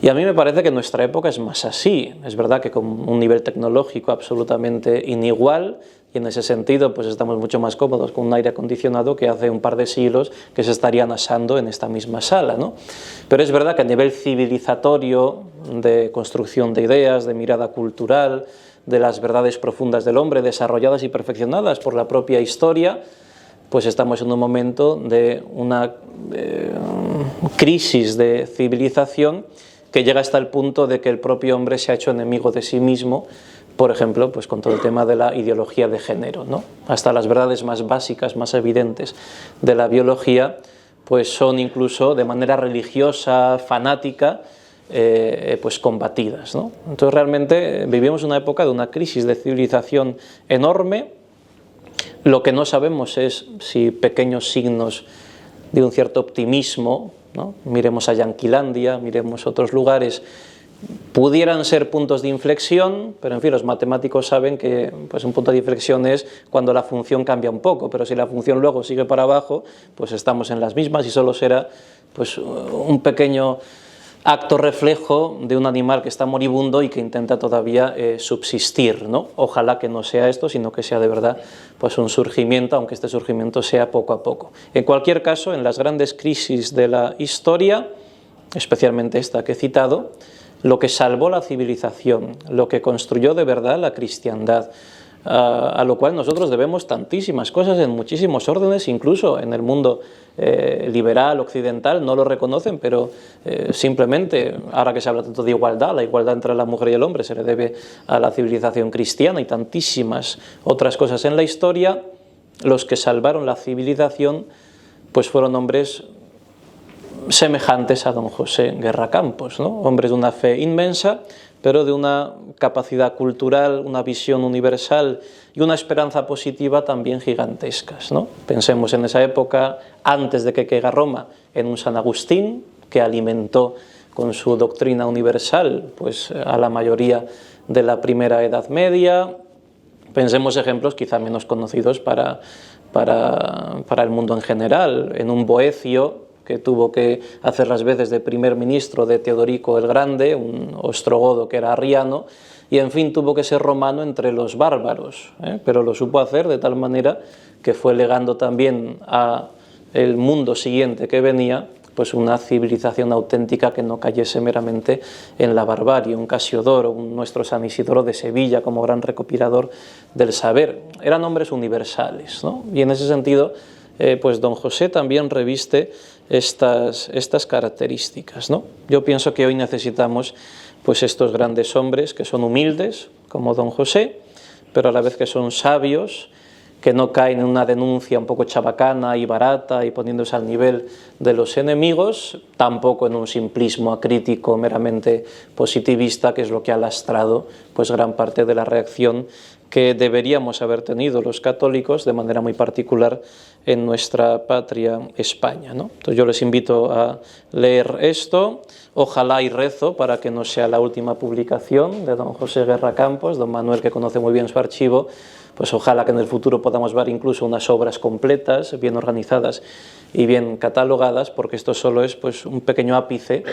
Y a mí me parece que nuestra época es más así. Es verdad que con un nivel tecnológico absolutamente inigual, y en ese sentido pues estamos mucho más cómodos con un aire acondicionado que hace un par de siglos que se estarían asando en esta misma sala, ¿no? Pero es verdad que a nivel civilizatorio, de construcción de ideas, de mirada cultural, de las verdades profundas del hombre, desarrolladas y perfeccionadas por la propia historia, pues estamos en un momento de una crisis de civilización que llega hasta el punto de que el propio hombre se ha hecho enemigo de sí mismo, por ejemplo, pues con todo el tema de la ideología de género, ¿no? Hasta las verdades más básicas, más evidentes de la biología, pues son incluso de manera religiosa, fanática, pues combatidas, ¿no? Entonces realmente vivimos una época de una crisis de civilización enorme. Lo que no sabemos es si pequeños signos de un cierto optimismo, ¿no? Miremos a Yanquilandia, miremos otros lugares, pudieran ser puntos de inflexión, pero en fin, los matemáticos saben que pues un punto de inflexión es cuando la función cambia un poco, pero si la función luego sigue para abajo, pues estamos en las mismas y solo será pues un pequeño acto reflejo de un animal que está moribundo y que intenta todavía subsistir, ¿no? Ojalá que no sea esto, sino que sea de verdad pues un surgimiento, aunque este surgimiento sea poco a poco. En cualquier caso, en las grandes crisis de la historia, especialmente esta que he citado, lo que salvó la civilización, lo que construyó de verdad la cristiandad, a lo cual nosotros debemos tantísimas cosas en muchísimos órdenes, incluso en el mundo liberal, occidental, no lo reconocen, pero simplemente, ahora que se habla tanto de igualdad, la igualdad entre la mujer y el hombre se le debe a la civilización cristiana y tantísimas otras cosas en la historia. Los que salvaron la civilización pues fueron hombres semejantes a don José Guerra Campos, ¿no? Hombres de una fe inmensa, pero de una capacidad cultural, una visión universal y una esperanza positiva también gigantescas, ¿no? Pensemos en esa época, antes de que caiga Roma, en un San Agustín, que alimentó con su doctrina universal pues, a la mayoría de la primera Edad Media. Pensemos ejemplos quizá menos conocidos para el mundo en general, en un Boecio, que tuvo que hacer las veces de primer ministro de Teodorico el Grande, un ostrogodo que era arriano, y en fin tuvo que ser romano entre los bárbaros, pero lo supo hacer de tal manera que fue legando también a el mundo siguiente que venía pues una civilización auténtica que no cayese meramente en la barbarie. Un Casiodoro, un nuestro San Isidoro de Sevilla como gran recopilador del saber. Eran hombres universales, ¿no? Y en ese sentido pues don José también reviste estas características, ¿no? Yo pienso que hoy necesitamos pues estos grandes hombres que son humildes, como don José, pero a la vez que son sabios, que no caen en una denuncia un poco chabacana y barata y poniéndose al nivel de los enemigos, tampoco en un simplismo acrítico meramente positivista, que es lo que ha lastrado pues gran parte de la reacción que deberíamos haber tenido los católicos de manera muy particular en nuestra patria España, ¿no? Entonces yo les invito a leer esto, ojalá y rezo para que no sea la última publicación de don José Guerra Campos, don Manuel que conoce muy bien su archivo, pues ojalá que en el futuro podamos ver incluso unas obras completas, bien organizadas y bien catalogadas, porque esto solo es pues un pequeño ápice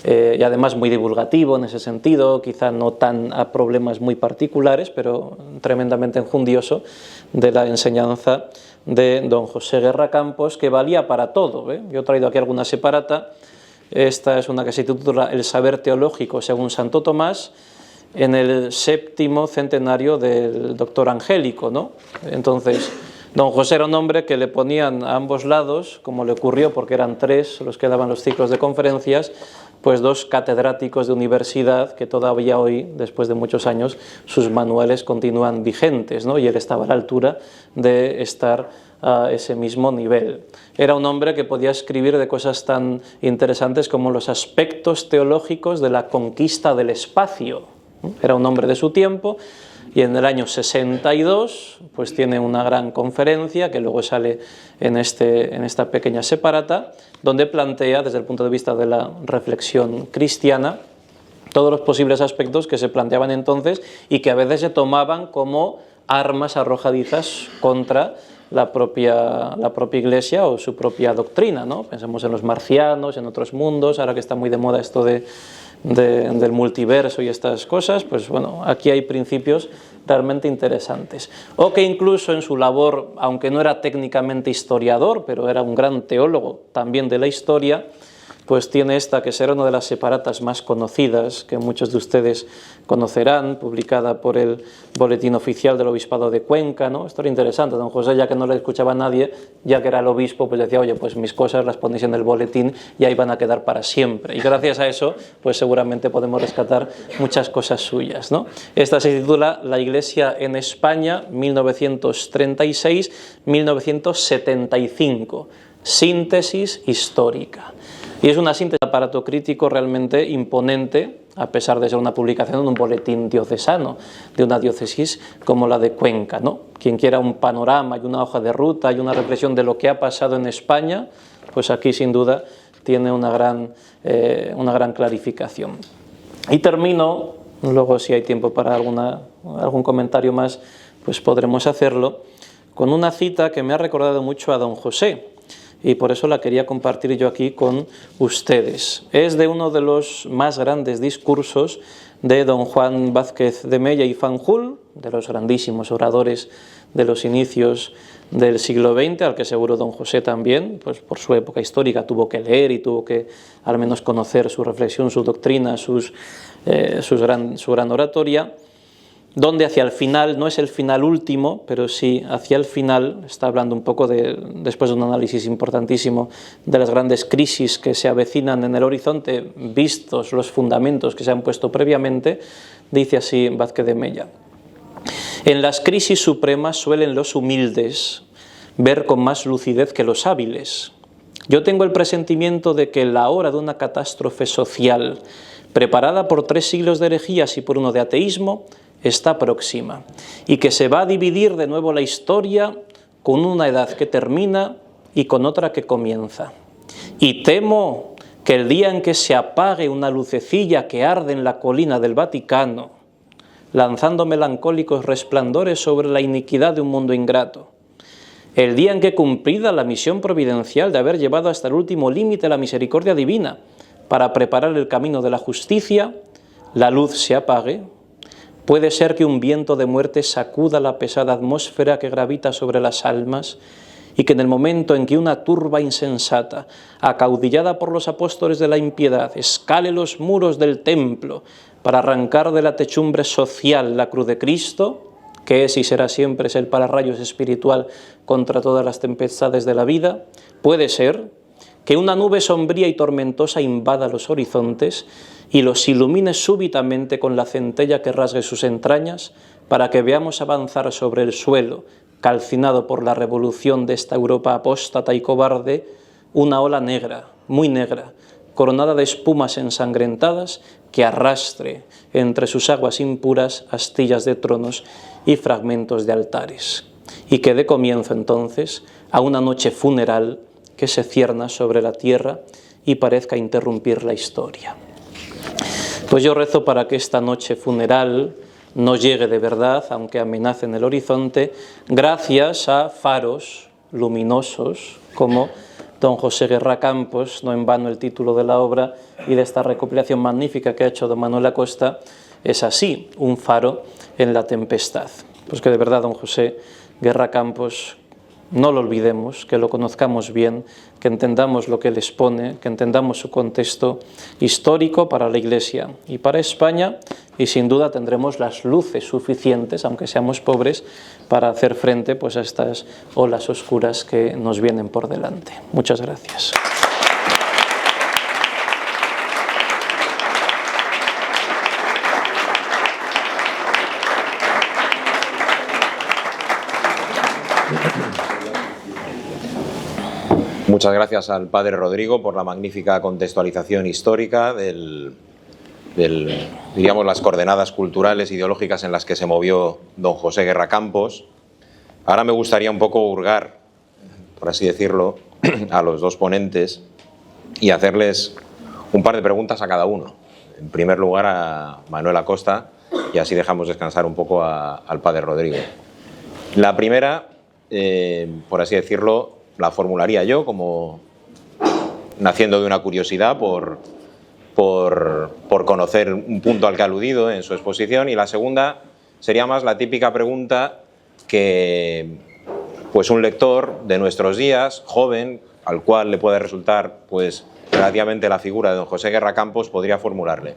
y además muy divulgativo en ese sentido, quizá no tan a problemas muy particulares, pero tremendamente enjundioso de la enseñanza de don José Guerra Campos, que valía para todo, ¿eh? Yo he traído aquí alguna separata. Esta es una que se titula El saber teológico según Santo Tomás, en el 7º centenario del doctor Angélico, ¿no? Entonces, don José era un hombre que le ponían a ambos lados, como le ocurrió porque eran 3 los que daban los ciclos de conferencias, pues 2 catedráticos de universidad que todavía hoy, después de muchos años, sus manuales continúan vigentes, ¿no? Y él estaba a la altura de estar a ese mismo nivel. Era un hombre que podía escribir de cosas tan interesantes como los aspectos teológicos de la conquista del espacio. Era un hombre de su tiempo y en el año 62 pues tiene una gran conferencia que luego sale en esta pequeña separata, donde plantea desde el punto de vista de la reflexión cristiana todos los posibles aspectos que se planteaban entonces y que a veces se tomaban como armas arrojadizas contra la propia Iglesia o su propia doctrina, ¿no? Pensemos en los marcianos, en otros mundos, ahora que está muy de moda esto del multiverso y estas cosas, pues bueno, aquí hay principios realmente interesantes. O que incluso en su labor, aunque no era técnicamente historiador, pero era un gran teólogo también de la historia, pues tiene esta que será una de las separatas más conocidas, que muchos de ustedes conocerán, publicada por el Boletín Oficial del Obispado de Cuenca, ¿no? Esto era interesante, don José, ya que no le escuchaba a nadie, ya que era el obispo, pues decía, oye, pues mis cosas las ponéis en el boletín y ahí van a quedar para siempre. Y gracias a eso, pues seguramente podemos rescatar muchas cosas suyas, ¿no? Esta se titula La Iglesia en España, 1936-1975, síntesis histórica. Y es una síntesis de aparato crítico realmente imponente, a pesar de ser una publicación en un boletín diocesano, de una diócesis como la de Cuenca, ¿no? Quien quiera un panorama y una hoja de ruta y una reflexión de lo que ha pasado en España, pues aquí sin duda tiene una gran clarificación. Y termino, luego si hay tiempo para algún comentario más, pues podremos hacerlo, con una cita que me ha recordado mucho a don José. y por eso la quería compartir yo aquí con ustedes. Es de uno de los más grandes discursos de don Juan Vázquez de Mella y Fanjul, de los grandísimos oradores de los inicios del siglo XX, al que seguro don José también, pues por su época histórica tuvo que leer y tuvo que al menos conocer su reflexión, su doctrina, su gran oratoria, donde hacia el final, no es el final último, pero sí hacia el final, está hablando un poco después de un análisis importantísimo de las grandes crisis que se avecinan en el horizonte, vistos los fundamentos que se han puesto previamente, dice así Vázquez de Mella: en las crisis supremas suelen los humildes ver con más lucidez que los hábiles. Yo tengo el presentimiento de que la hora de una catástrofe social, preparada por 3 siglos de herejías y por uno de ateísmo, está próxima, y que se va a dividir de nuevo la historia con una edad que termina y con otra que comienza. Y temo que el día en que se apague una lucecilla que arde en la colina del Vaticano, lanzando melancólicos resplandores sobre la iniquidad de un mundo ingrato, el día en que, cumplida la misión providencial de haber llevado hasta el último límite la misericordia divina para preparar el camino de la justicia, la luz se apague, puede ser que un viento de muerte sacuda la pesada atmósfera que gravita sobre las almas y que en el momento en que una turba insensata, acaudillada por los apóstoles de la impiedad, escale los muros del templo para arrancar de la techumbre social la cruz de Cristo, que es y será siempre el pararrayos espiritual contra todas las tempestades de la vida, puede ser que una nube sombría y tormentosa invada los horizontes y los ilumine súbitamente con la centella que rasgue sus entrañas, para que veamos avanzar sobre el suelo, calcinado por la revolución de esta Europa apóstata y cobarde, una ola negra, muy negra, coronada de espumas ensangrentadas, que arrastre entre sus aguas impuras astillas de tronos y fragmentos de altares, y que dé comienzo entonces a una noche funeral que se cierna sobre la tierra y parezca interrumpir la historia. Pues yo rezo para que esta noche funeral no llegue de verdad, aunque amenace en el horizonte, gracias a faros luminosos como don José Guerra Campos, no en vano el título de la obra y de esta recopilación magnífica que ha hecho don Manuel Acosta, es así, un faro en la tempestad. Pues que de verdad don José Guerra Campos no lo olvidemos, que lo conozcamos bien, que entendamos lo que él expone, que entendamos su contexto histórico para la Iglesia y para España, y sin duda tendremos las luces suficientes, aunque seamos pobres, para hacer frente pues, a estas olas oscuras que nos vienen por delante. Muchas gracias. Muchas gracias al padre Rodrigo por la magnífica contextualización histórica diríamos, las coordenadas culturales, ideológicas en las que se movió don José Guerra Campos. Ahora me gustaría un poco hurgar, por así decirlo, a los dos ponentes y hacerles un par de preguntas a cada uno. En primer lugar a Manuel Acosta, y así dejamos descansar un poco al padre Rodrigo. La primera, por así decirlo, la formularía yo como naciendo de una curiosidad por conocer un punto al que ha aludido en su exposición, y la segunda sería más la típica pregunta que pues un lector de nuestros días, joven, al cual le puede resultar pues relativamente la figura de don José Guerra Campos, podría formularle.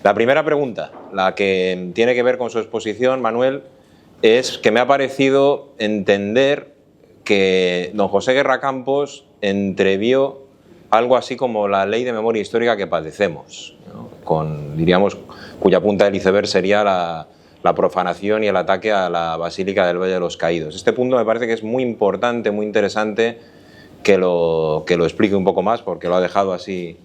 La primera pregunta, la que tiene que ver con su exposición, Manuel, es que me ha parecido entender que don José Guerra Campos entrevió algo así como la ley de memoria histórica que padecemos, ¿no? Diríamos, cuya punta del iceberg sería la profanación y el ataque a la Basílica del Valle de los Caídos. Este punto me parece que es muy importante, muy interesante que lo explique un poco más, porque lo ha dejado así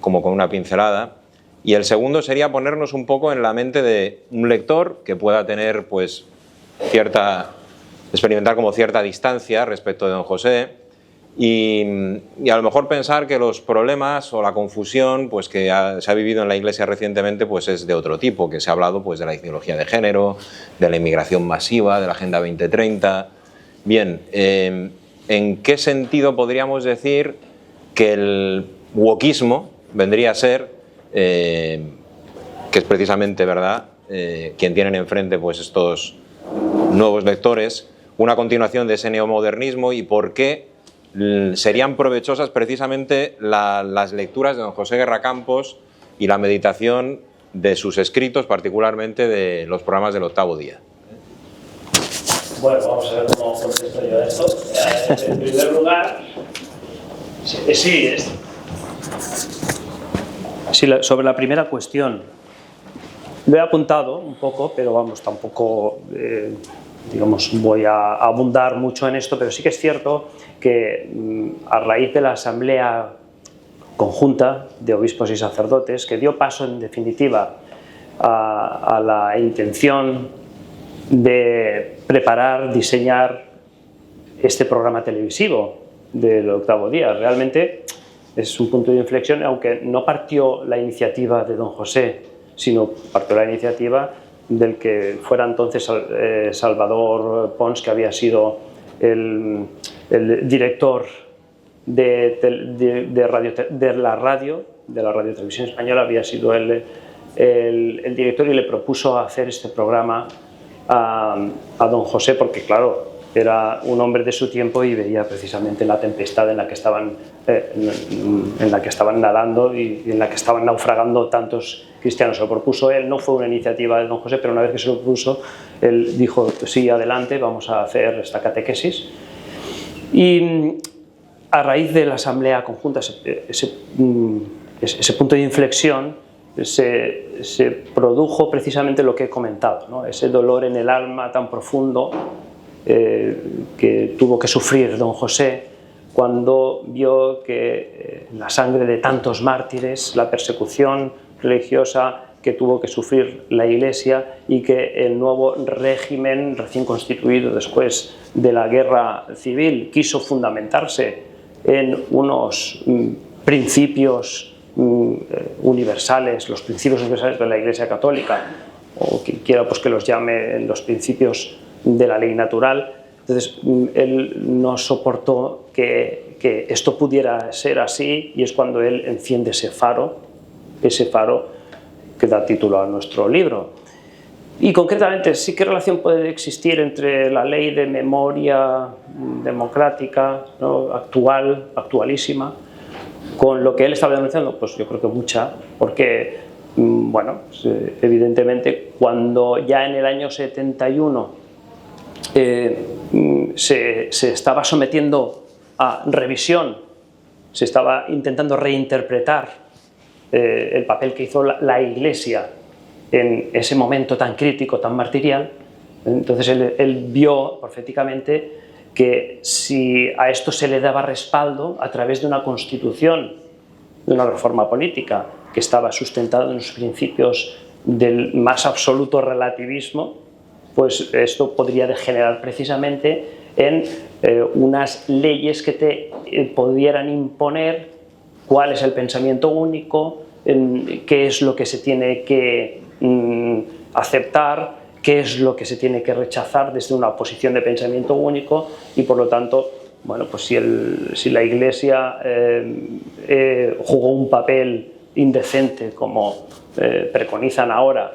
como con una pincelada. Y el segundo sería ponernos un poco en la mente de un lector que pueda tener pues experimentar como cierta distancia respecto de don José y a lo mejor pensar que los problemas o la confusión pues que se ha vivido en la Iglesia recientemente pues es de otro tipo, que se ha hablado pues de la ideología de género, de la inmigración masiva, de la Agenda 2030. Bien, ¿en qué sentido podríamos decir que el wokismo vendría a ser, que es precisamente, ¿verdad?, quien tienen enfrente pues estos nuevos lectores, una continuación de ese neomodernismo, y por qué serían provechosas precisamente las lecturas de don José Guerra Campos y la meditación de sus escritos, particularmente de los programas del Octavo Día? Bueno, vamos a ver cómo contesto yo a esto. En primer lugar, sobre la primera cuestión, lo he apuntado un poco, pero vamos, tampoco digamos, voy a abundar mucho en esto, pero sí que es cierto que a raíz de la Asamblea Conjunta de Obispos y Sacerdotes, que dio paso en definitiva a la intención de preparar, diseñar este programa televisivo del Octavo Día. Realmente es un punto de inflexión, aunque no partió la iniciativa de don José, sino partió la iniciativa del que fuera entonces Salvador Pons, que había sido el director de la radio Televisión Española, había sido el director, y le propuso hacer este programa a don José, porque claro, era un hombre de su tiempo y veía precisamente la tempestad en la que estaban nadando y en la que estaban naufragando tantos cristianos. Se lo propuso él, no fue una iniciativa de don José, pero una vez que se lo propuso, él dijo, sí, adelante, vamos a hacer esta catequesis. Y a raíz de la Asamblea Conjunta, ese punto de inflexión, se produjo precisamente lo que he comentado, ¿no? Ese dolor en el alma tan profundo que tuvo que sufrir don José cuando vio que la sangre de tantos mártires, la persecución religiosa que tuvo que sufrir la Iglesia, y que el nuevo régimen recién constituido después de la guerra civil quiso fundamentarse en unos principios universales, los principios universales de la Iglesia Católica, o quien quiera pues que los llame los principios de la ley natural. Entonces él no soportó que esto pudiera ser así, y es cuando él enciende ese faro que da título a nuestro libro. Y concretamente, sí, ¿qué relación puede existir entre la ley de memoria democrática, ¿no?, actualísima, con lo que él estaba denunciando? Pues yo creo que mucha, porque, bueno, evidentemente cuando ya en el año 71 se estaba sometiendo a revisión, se estaba intentando reinterpretar el papel que hizo la Iglesia en ese momento tan crítico, tan martirial, entonces él vio proféticamente que si a esto se le daba respaldo a través de una constitución, de una reforma política que estaba sustentada en los principios del más absoluto relativismo, pues esto podría degenerar precisamente en unas leyes que te pudieran imponer cuál es el pensamiento único, qué es lo que se tiene que aceptar, qué es lo que se tiene que rechazar desde una posición de pensamiento único. Y por lo tanto, bueno, pues si la Iglesia jugó un papel indecente, como preconizan ahora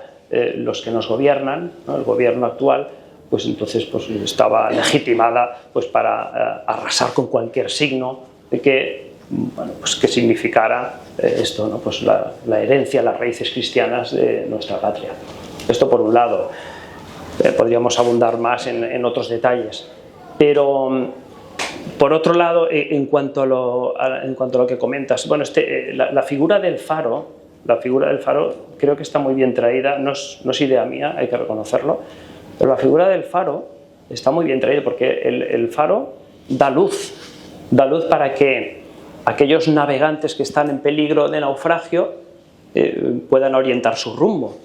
los que nos gobiernan, ¿no?, el gobierno actual, pues entonces pues estaba legitimada pues para arrasar con cualquier signo de que, bueno, pues que significara esto, ¿no?, pues la herencia, las raíces cristianas de nuestra patria. Esto por un lado. Podríamos abundar más en otros detalles, pero por otro lado, en cuanto a lo que comentas, bueno, la figura del faro, creo que está muy bien traída. No es idea mía, hay que reconocerlo, pero la figura del faro está muy bien traída, porque el faro da luz para que aquellos navegantes que están en peligro de naufragio puedan orientar su rumbo.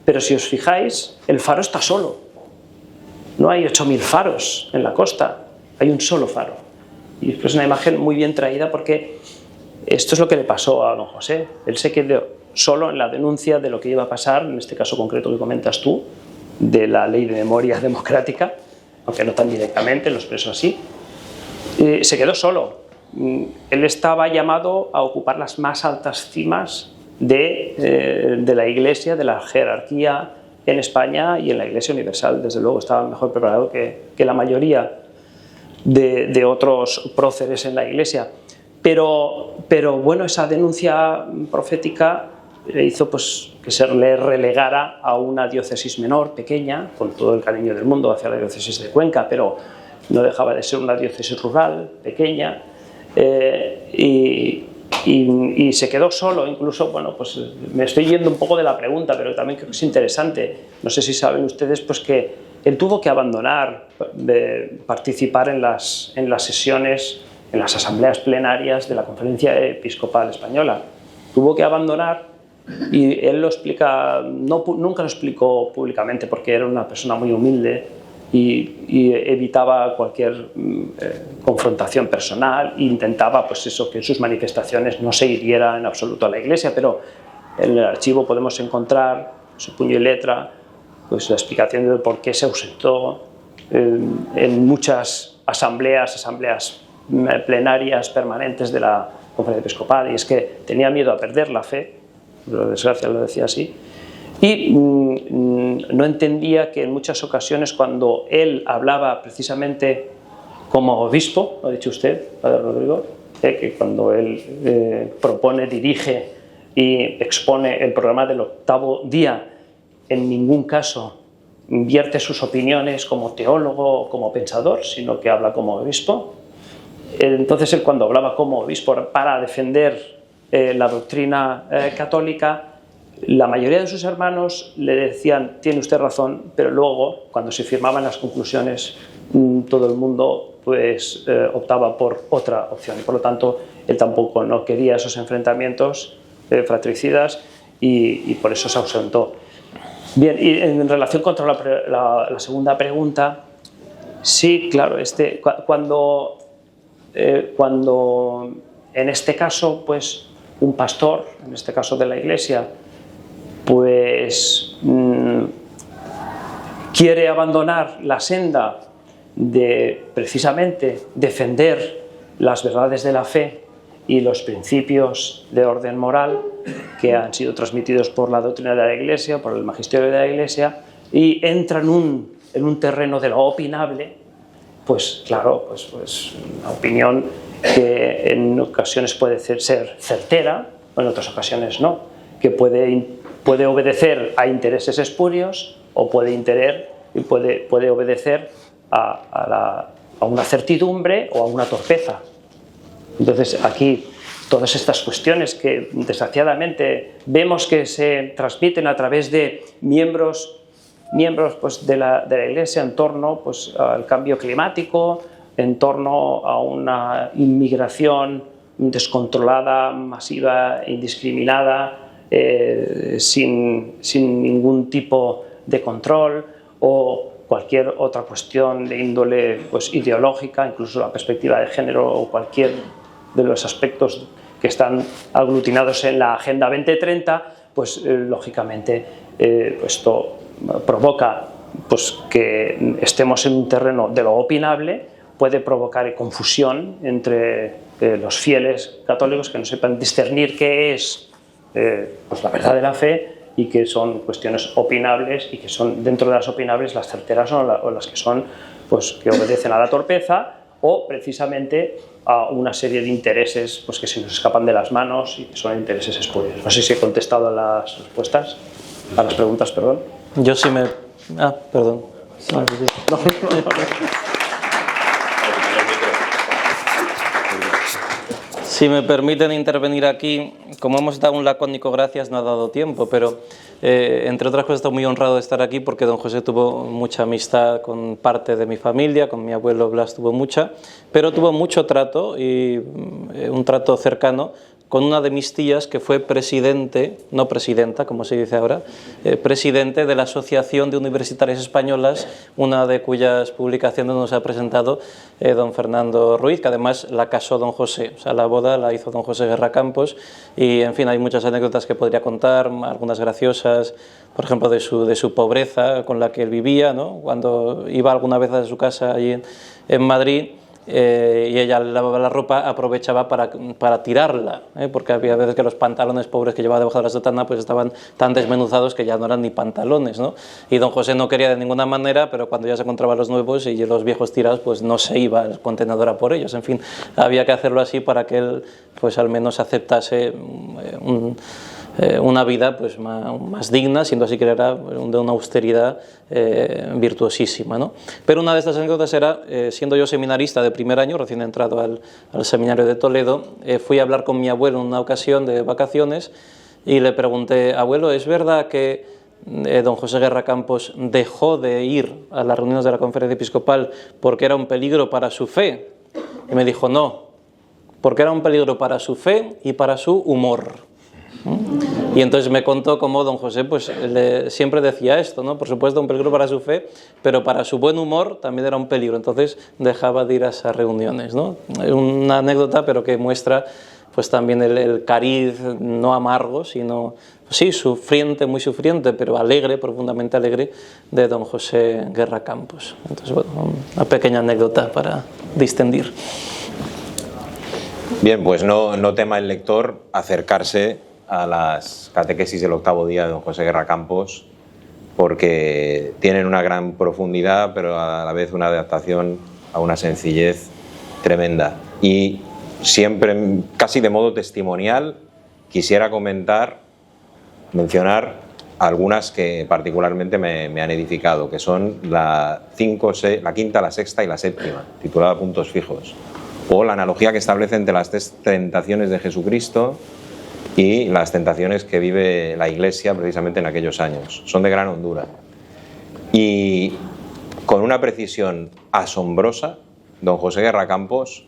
Pero si os fijáis, el faro está solo. No hay 8000 faros en la costa, hay un solo faro. Y es una imagen muy bien traída, porque esto es lo que le pasó a don José. Él se quedó solo en la denuncia de lo que iba a pasar, en este caso concreto que comentas tú, de la ley de memoria democrática, aunque no tan directamente, lo expreso así. Se quedó solo. Él estaba llamado a ocupar las más altas cimas de la Iglesia, de la jerarquía en España y en la Iglesia Universal. Desde luego estaba mejor preparado que la mayoría de otros próceres en la Iglesia. Pero bueno, esa denuncia profética le hizo pues, que se le relegara a una diócesis menor, pequeña, con todo el cariño del mundo hacia la diócesis de Cuenca, pero no dejaba de ser una diócesis rural, pequeña, y se quedó solo. Incluso, bueno, pues me estoy yendo un poco de la pregunta, pero también creo que es interesante. No sé si saben ustedes pues, que él tuvo que abandonar participar en las sesiones, en las asambleas plenarias de la Conferencia Episcopal Española. Tuvo que abandonar, y él lo explica, nunca lo explicó públicamente porque era una persona muy humilde y evitaba cualquier confrontación personal e intentaba pues eso, que en sus manifestaciones no se hiriera en absoluto a la Iglesia, pero en el archivo podemos encontrar, su puño y letra, pues la explicación de por qué se ausentó en muchas asambleas plenarias permanentes de la Conferencia Episcopal, y es que tenía miedo a perder la fe, por desgracia lo decía así, y no entendía que en muchas ocasiones cuando él hablaba precisamente como obispo, lo ha dicho usted, Padre Rodrigo, que cuando él propone, dirige y expone el programa del 8º día, en ningún caso invierte sus opiniones como teólogo o como pensador, sino que habla como obispo. Entonces él, cuando hablaba como obispo para defender la doctrina católica, la mayoría de sus hermanos le decían: tiene usted razón, pero luego, cuando se firmaban las conclusiones, todo el mundo pues, optaba por otra opción, y por lo tanto él tampoco no quería esos enfrentamientos fratricidas y por eso se ausentó. Bien, y en relación con la segunda pregunta, sí, claro, cuando en este caso, pues un pastor, en este caso de la Iglesia, pues quiere abandonar la senda de precisamente defender las verdades de la fe y los principios de orden moral que han sido transmitidos por la doctrina de la Iglesia, por el magisterio de la Iglesia, y entra en un terreno de lo opinable, pues claro, pues una opinión que en ocasiones puede ser certera, o en otras ocasiones no, que puede obedecer a intereses espurios o puede obedecer a una certidumbre o a una torpeza. Entonces aquí todas estas cuestiones que desgraciadamente vemos que se transmiten a través de miembros pues, de la Iglesia en torno pues, al cambio climático, en torno a una inmigración descontrolada, masiva, indiscriminada, sin ningún tipo de control, o cualquier otra cuestión de índole pues, ideológica, incluso la perspectiva de género o cualquier de los aspectos que están aglutinados en la Agenda 2030, pues lógicamente esto provoca pues, que estemos en un terreno de lo opinable, puede provocar confusión entre los fieles católicos que no sepan discernir qué es pues la verdad de la fe y que son cuestiones opinables, y que son dentro de las opinables las certeras o las que son pues, que obedecen a la torpeza o precisamente a una serie de intereses pues, que se nos escapan de las manos y que son intereses espurios. No sé si he contestado a las respuestas, a las preguntas, perdón. Yo sí me... perdón. No. Si me permiten intervenir aquí, como hemos dado un lacónico gracias, no ha dado tiempo, pero entre otras cosas estoy muy honrado de estar aquí porque don José tuvo mucha amistad con parte de mi familia, con mi abuelo Blas tuvo mucha, pero tuvo mucho trato, y un trato cercano, con una de mis tías que fue presidente, no presidenta, como se dice ahora, presidente de la Asociación de Universitarias Españolas, una de cuyas publicaciones nos ha presentado don Fernando Ruiz, que además la casó don José, o sea, la boda la hizo don José Guerra Campos, y en fin, hay muchas anécdotas que podría contar, algunas graciosas, por ejemplo, de su pobreza con la que él vivía, ¿no? Cuando iba alguna vez a su casa allí en Madrid, y ella le lavaba la ropa, aprovechaba para tirarla, porque había veces que los pantalones pobres que llevaba debajo de la sotana pues estaban tan desmenuzados que ya no eran ni pantalones, ¿no? Y don José no quería de ninguna manera, pero cuando ya se encontraban los nuevos y los viejos tirados, pues no se iba al contenedor a por ellos. En fin, había que hacerlo así para que él pues al menos aceptase una vida pues más digna, siendo así que era de una austeridad virtuosísima, ¿no? Pero una de estas anécdotas era, siendo yo seminarista de primer año, recién entrado al seminario de Toledo, fui a hablar con mi abuelo en una ocasión de vacaciones y le pregunté: abuelo, ¿es verdad que don José Guerra Campos dejó de ir a las reuniones de la conferencia episcopal porque era un peligro para su fe? Y me dijo: no, porque era un peligro para su fe y para su humor. Y entonces me contó cómo don José pues siempre decía esto, ¿no? Por supuesto un peligro para su fe, pero para su buen humor también era un peligro, entonces dejaba de ir a esas reuniones, ¿no? Una anécdota, pero que muestra pues también el cariz no amargo, sino sí, sufriente, muy sufriente, pero alegre, profundamente alegre, de don José Guerra Campos. Entonces, bueno, una pequeña anécdota para distendir. Bien, pues no tema el lector acercarse a las catequesis del octavo día de don José Guerra Campos, porque tienen una gran profundidad, pero a la vez una adaptación a una sencillez tremenda. Y siempre, casi de modo testimonial, quisiera mencionar algunas que particularmente me han edificado, que son la quinta, la sexta y la séptima, titulada Puntos Fijos, o la analogía que establece entre las tres tentaciones de Jesucristo y las tentaciones que vive la Iglesia precisamente en aquellos años. Son de gran hondura. Y con una precisión asombrosa, don José Guerra Campos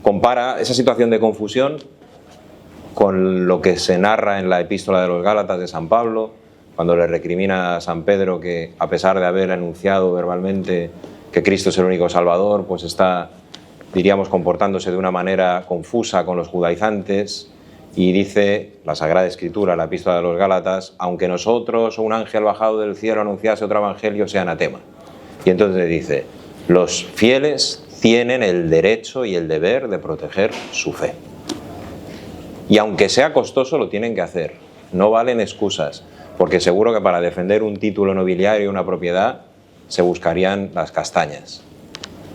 compara esa situación de confusión con lo que se narra en la Epístola de los Gálatas de San Pablo, cuando le recrimina a San Pedro que, a pesar de haber anunciado verbalmente que Cristo es el único Salvador, pues está, diríamos, comportándose de una manera confusa con los judaizantes. Y dice la Sagrada Escritura, la Epístola de los Gálatas: aunque nosotros o un ángel bajado del cielo anunciase otro evangelio, sea anatema. Y entonces dice: los fieles tienen el derecho y el deber de proteger su fe. Y aunque sea costoso, lo tienen que hacer. No valen excusas, porque seguro que para defender un título nobiliario y una propiedad se buscarían las castañas.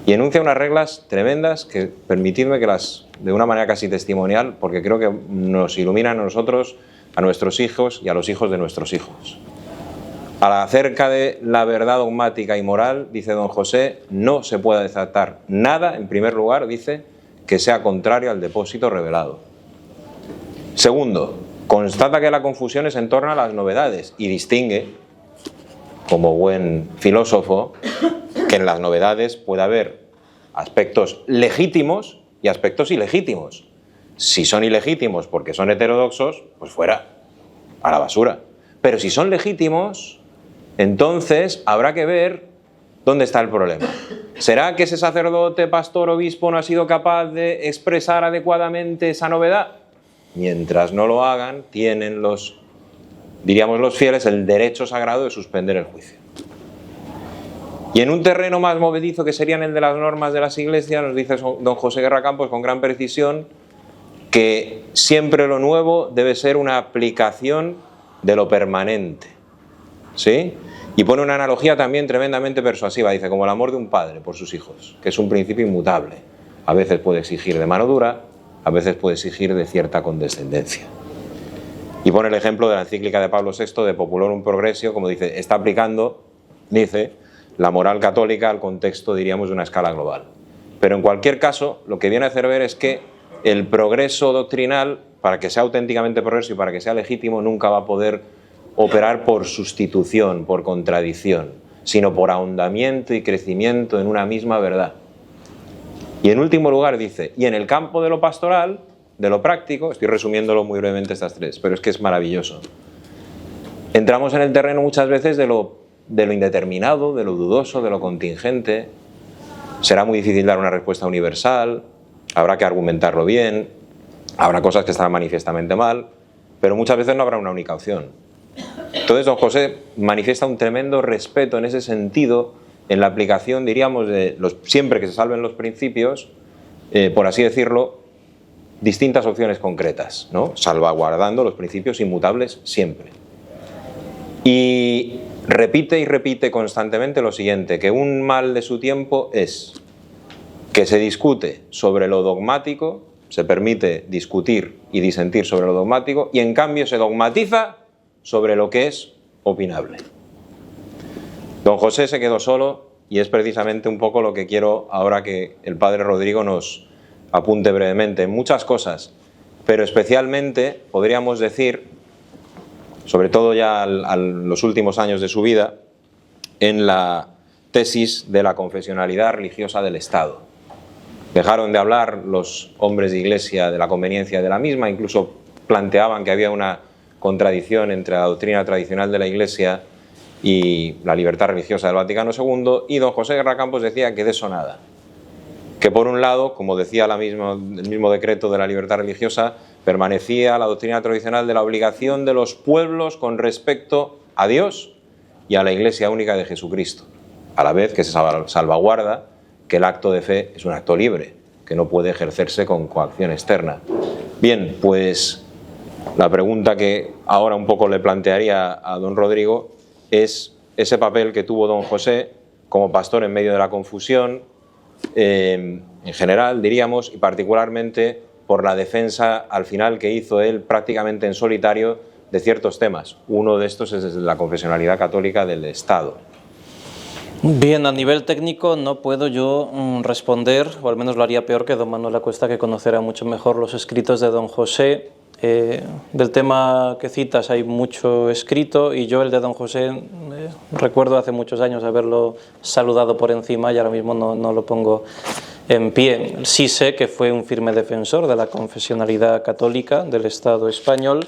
Y enuncia unas reglas tremendas que permitidme que las, de una manera casi testimonial, porque creo que nos iluminan a nosotros, a nuestros hijos y a los hijos de nuestros hijos. Acerca de la verdad dogmática y moral, dice don José, no se puede desatar nada, en primer lugar, dice, que sea contrario al depósito revelado. Segundo, constata que la confusión es en torno a las novedades y distingue, como buen filósofo, que en las novedades puede haber aspectos legítimos y aspectos ilegítimos. Si son ilegítimos porque son heterodoxos, pues fuera, a la basura. Pero si son legítimos, entonces habrá que ver dónde está el problema. ¿Será que ese sacerdote, pastor, obispo no ha sido capaz de expresar adecuadamente esa novedad? Mientras no lo hagan, tienen los fieles el derecho sagrado de suspender el juicio. Y en un terreno más movedizo, que serían el de las normas de las iglesias, nos dice don José Guerra Campos con gran precisión que siempre lo nuevo debe ser una aplicación de lo permanente, ¿sí? Y pone una analogía también tremendamente persuasiva, dice, como el amor de un padre por sus hijos, que es un principio inmutable. A veces puede exigir de mano dura, a veces puede exigir de cierta condescendencia. Y pone el ejemplo de la encíclica de Pablo VI de Populorum Progressio, como dice, está aplicando, dice, la moral católica al contexto, diríamos, de una escala global. Pero en cualquier caso, lo que viene a hacer ver es que el progreso doctrinal, para que sea auténticamente progreso y para que sea legítimo, nunca va a poder operar por sustitución, por contradicción, sino por ahondamiento y crecimiento en una misma verdad. Y en último lugar dice, y en el campo de lo pastoral, de lo práctico, estoy resumiéndolo muy brevemente estas tres, pero es que es maravilloso. Entramos en el terreno muchas veces de lo indeterminado, de lo dudoso, de lo contingente. Será muy difícil dar una respuesta universal, habrá que argumentarlo bien, habrá cosas que estarán manifiestamente mal, pero muchas veces no habrá una única opción. Entonces don José manifiesta un tremendo respeto en ese sentido en la aplicación, diríamos, de siempre que se salven los principios, por así decirlo, distintas opciones concretas, ¿no? Salvaguardando los principios inmutables siempre. Y repite constantemente lo siguiente, que un mal de su tiempo es que se discute sobre lo dogmático, se permite discutir y disentir sobre lo dogmático, y en cambio se dogmatiza sobre lo que es opinable. Don José se quedó solo, y es precisamente un poco lo que quiero ahora que el padre Rodrigo nos apunte brevemente. En muchas cosas, pero especialmente podríamos decir, sobre todo ya a los últimos años de su vida, en la tesis de la confesionalidad religiosa del Estado. Dejaron de hablar los hombres de Iglesia de la conveniencia de la misma, incluso planteaban que había una contradicción entre la doctrina tradicional de la Iglesia y la libertad religiosa del Vaticano II, y don José Guerra Campos decía que de eso nada. Que por un lado, como decía el mismo decreto de la libertad religiosa, permanecía la doctrina tradicional de la obligación de los pueblos con respecto a Dios y a la Iglesia única de Jesucristo, a la vez que se salvaguarda que el acto de fe es un acto libre, que no puede ejercerse con coacción externa. Bien, pues la pregunta que ahora un poco le plantearía a don Rodrigo es ese papel que tuvo don José como pastor en medio de la confusión, en general, diríamos, y particularmente por la defensa al final que hizo él prácticamente en solitario de ciertos temas. Uno de estos es la confesionalidad católica del Estado. Bien, a nivel técnico no puedo yo responder, o al menos lo haría peor que don Manuel Acuesta, que conocerá mucho mejor los escritos de don José. Del tema que citas hay mucho escrito, y yo el de don José recuerdo hace muchos años haberlo saludado por encima y ahora mismo no lo pongo en pie. Sí sé que fue un firme defensor de la confesionalidad católica del Estado español,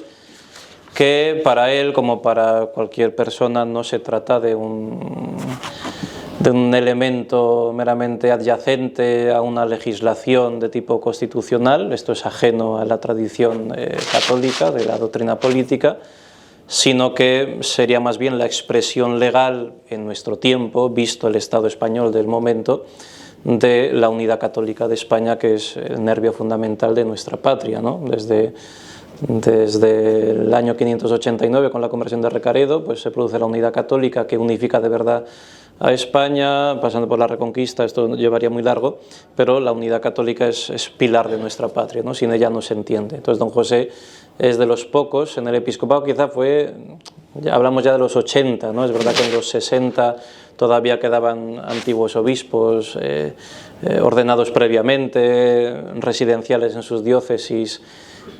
que para él, como para cualquier persona, no se trata de un elemento meramente adyacente a una legislación de tipo constitucional. Esto es ajeno a la tradición católica de la doctrina política, sino que sería más bien la expresión legal en nuestro tiempo, visto el Estado español del momento, de la unidad católica de España, que es el nervio fundamental de nuestra patria, ¿no? Desde el año 589, con la conversión de Recaredo, pues se produce la unidad católica que unifica de verdad a España, pasando por la Reconquista. Esto llevaría muy largo, pero la unidad católica es pilar de nuestra patria, ¿no? Sin ella no se entiende. Entonces don José es de los pocos, en el episcopado quizá fue, hablamos ya de los 80, ¿no? Es verdad que en los 60 todavía quedaban antiguos obispos ordenados previamente, residenciales en sus diócesis,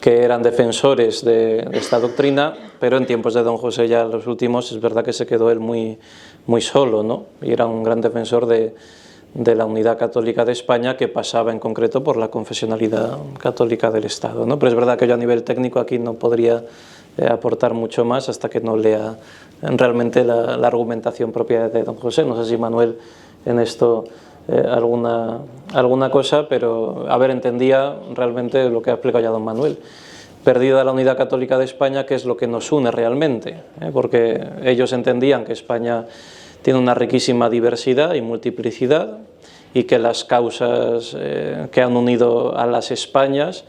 que eran defensores de esta doctrina, pero en tiempos de don José, ya los últimos, es verdad que se quedó él muy solo, ¿no? Y era un gran defensor de la unidad católica de España, que pasaba en concreto por la confesionalidad católica del Estado, ¿no? Pero es verdad que yo a nivel técnico aquí no podría aportar mucho más hasta que no lea realmente la argumentación propia de don José. No sé si Manuel en esto alguna cosa, pero a ver, entendía realmente lo que ha explicado ya don Manuel. Perdida la unidad católica de España, ¿qué es lo que nos une realmente? Porque ellos entendían que España tiene una riquísima diversidad y multiplicidad, y que las causas que han unido a las Españas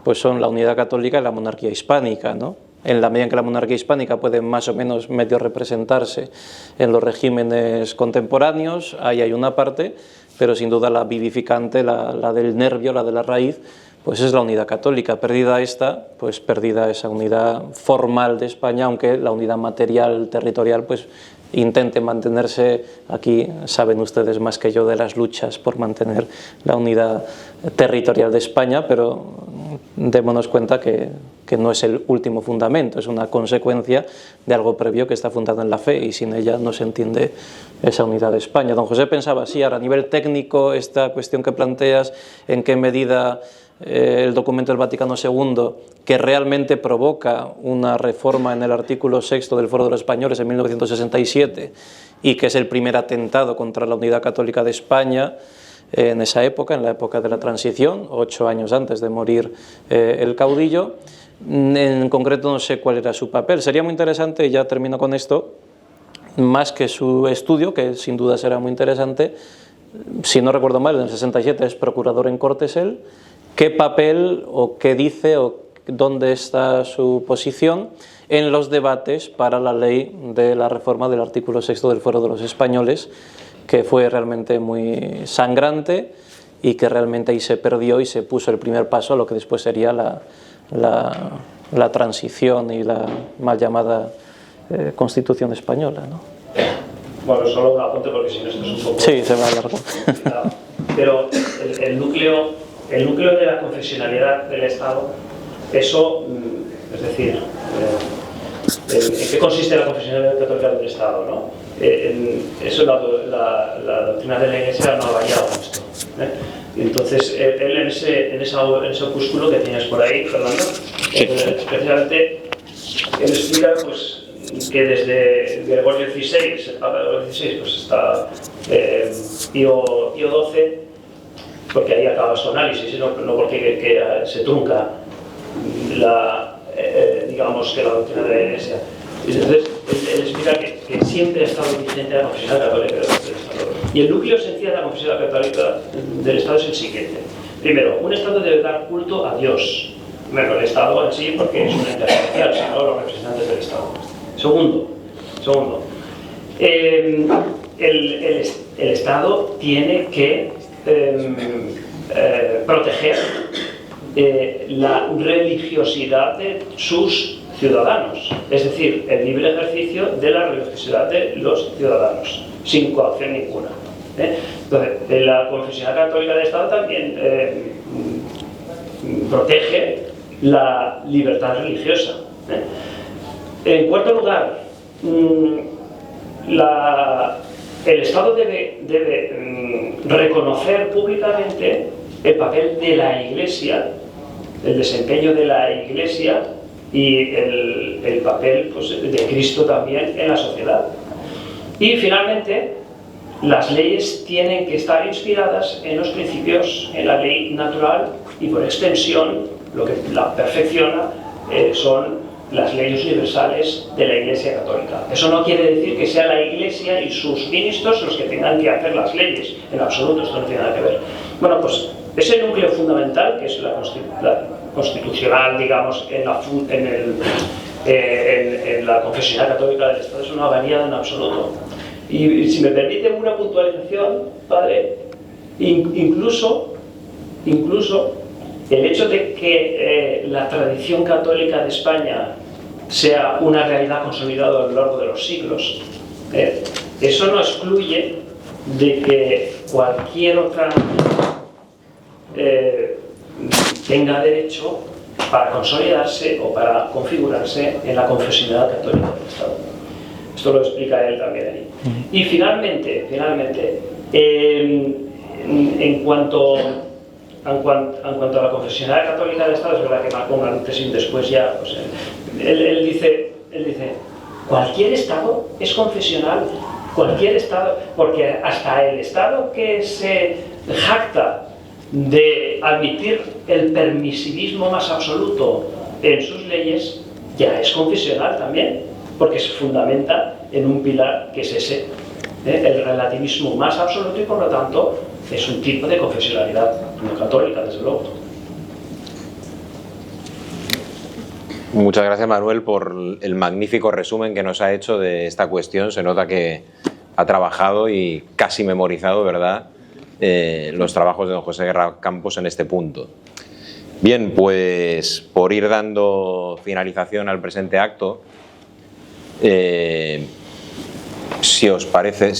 pues son la unidad católica y la monarquía hispánica, ¿no? En la medida en que la monarquía hispánica puede más o menos medio representarse en los regímenes contemporáneos, ahí hay una parte, pero sin duda la vivificante, la del nervio, la de la raíz, pues es la unidad católica. Perdida esta, pues perdida esa unidad formal de España, aunque la unidad material, territorial, pues intente mantenerse. Aquí saben ustedes más que yo de las luchas por mantener la unidad territorial de España, pero démonos cuenta que no es el último fundamento, es una consecuencia de algo previo que está fundado en la fe, y sin ella no se entiende esa unidad de España. Don José pensaba así. Ahora, a nivel técnico, esta cuestión que planteas, en qué medida el documento del Vaticano II, que realmente provoca una reforma en el artículo 6 del Foro de los Españoles en 1967, y que es el primer atentado contra la unidad católica de España en esa época, en la época de la transición, 8 años antes de morir el caudillo. En concreto no sé cuál era su papel. Sería muy interesante, y ya termino con esto, más que su estudio, que sin duda será muy interesante, si no recuerdo mal, en el 67 es procurador en Cortes él, ¿qué papel o qué dice o dónde está su posición en los debates para la ley de la reforma del artículo 6 del Fuero de los Españoles, que fue realmente muy sangrante y que realmente ahí se perdió y se puso el primer paso a lo que después sería la transición y la mal llamada Constitución española, ¿no? Bueno, solo un apunte porque si no esto es un poco... Sí, se va a largo. Pero el núcleo de la confesionalidad del Estado, eso, es decir, ¿en qué consiste la confesionalidad católica del Estado, ¿no? Eso la doctrina de la Iglesia no ha variado mucho, ¿eh? Entonces, él en ese opúsculo que tienes por ahí, Fernando, especialmente, él explica pues, que desde Gregorio XVI, el Papa Gregorio XVI, pues está Pío XII, porque ahí acaba su análisis, no porque que se trunca digamos que la doctrina de la Iglesia. Entonces, él explica que siempre ha estado vigente la confesión católica del Estado. Y el núcleo esencial de la confesión católica del Estado es el siguiente. Primero, un Estado debe dar culto a Dios. Bueno, el Estado en sí, porque es una entidad social, sino los representantes del Estado. Segundo, el Estado tiene que proteger la religiosidad de sus ciudadanos, es decir, el libre ejercicio de la religiosidad de los ciudadanos, sin coacción ninguna. Entonces, la confesión católica del Estado también protege la libertad religiosa. En cuarto lugar, el Estado debe reconocer públicamente el papel de la Iglesia, el desempeño de la Iglesia y el papel pues, de Cristo también en la sociedad. Y finalmente, las leyes tienen que estar inspiradas en los principios, en la ley natural y por extensión, lo que la perfecciona son las leyes universales de la Iglesia Católica. Eso no quiere decir que sea la Iglesia y sus ministros los que tengan que hacer las leyes, en absoluto, esto no tiene nada que ver. Bueno, pues ese núcleo fundamental, que es la constitucional, digamos, en la confesión católica del Estado, eso no ha variado en absoluto. Y si me permite una puntualización, padre, incluso el hecho de que la tradición católica de España sea una realidad consolidada a lo largo de los siglos, eso no excluye de que cualquier otra tenga derecho para consolidarse o para configurarse en la confesionalidad católica del Estado. Esto lo explica él también ahí. Y finalmente, en cuanto a la confesionalidad católica del Estado, es verdad que marcó un antes y un después ya. Pues, él dice, cualquier Estado es confesional, cualquier Estado, porque hasta el Estado que se jacta de admitir el permisivismo más absoluto en sus leyes, ya es confesional también, porque se fundamenta en un pilar que es ese, el relativismo más absoluto, y por lo tanto es un tipo de confesionalidad no católica, desde luego. Muchas gracias, Manuel, por el magnífico resumen que nos ha hecho de esta cuestión. Se nota que ha trabajado y casi memorizado, ¿verdad?, los trabajos de don José Guerra Campos en este punto. Bien, pues por ir dando finalización al presente acto, si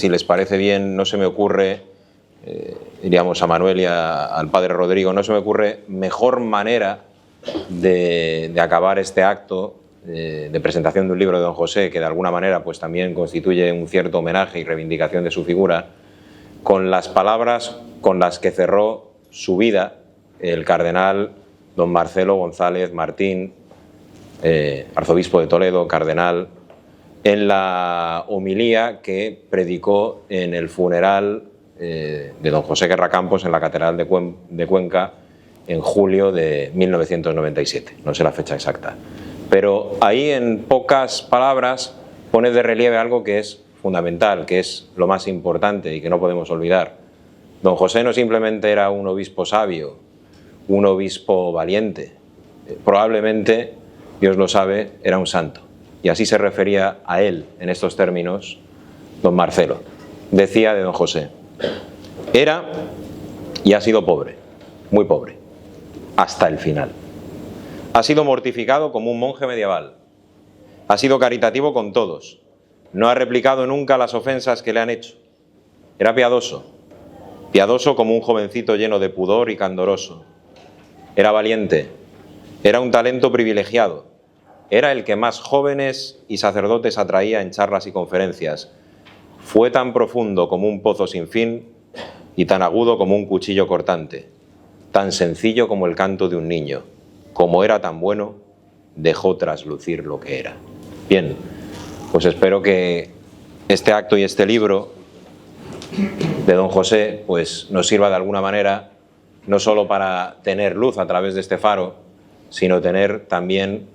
les parece bien, no se me ocurre, diríamos a Manuel y al padre Rodrigo, no se me ocurre mejor manera de acabar este acto de presentación de un libro de don José, que de alguna manera pues también constituye un cierto homenaje y reivindicación de su figura, con las palabras con las que cerró su vida el cardenal don Marcelo González Martín, arzobispo de Toledo, cardenal, en la homilía que predicó en el funeral de don José Guerra Campos en la Catedral de Cuenca en julio de 1997, no sé la fecha exacta. Pero ahí, en pocas palabras, pone de relieve algo que es fundamental, que es lo más importante y que no podemos olvidar. Don José no simplemente era un obispo sabio, un obispo valiente. Probablemente, Dios lo sabe, era un santo. Y así se refería a él, en estos términos, don Marcelo. Decía de don José: era y ha sido pobre, muy pobre, hasta el final. Ha sido mortificado como un monje medieval. Ha sido caritativo con todos. No ha replicado nunca las ofensas que le han hecho. Era piadoso, piadoso como un jovencito lleno de pudor y candoroso. Era valiente, era un talento privilegiado. Era el que más jóvenes y sacerdotes atraía en charlas y conferencias. Fue tan profundo como un pozo sin fin y tan agudo como un cuchillo cortante, tan sencillo como el canto de un niño. Como era tan bueno, dejó traslucir lo que era. Bien, pues espero que este acto y este libro de don José pues nos sirva de alguna manera no solo para tener luz a través de este faro, sino tener también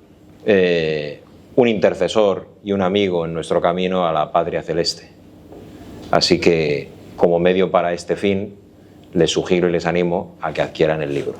un intercesor y un amigo en nuestro camino a la patria celeste. Así que, como medio para este fin, les sugiero y les animo a que adquieran el libro.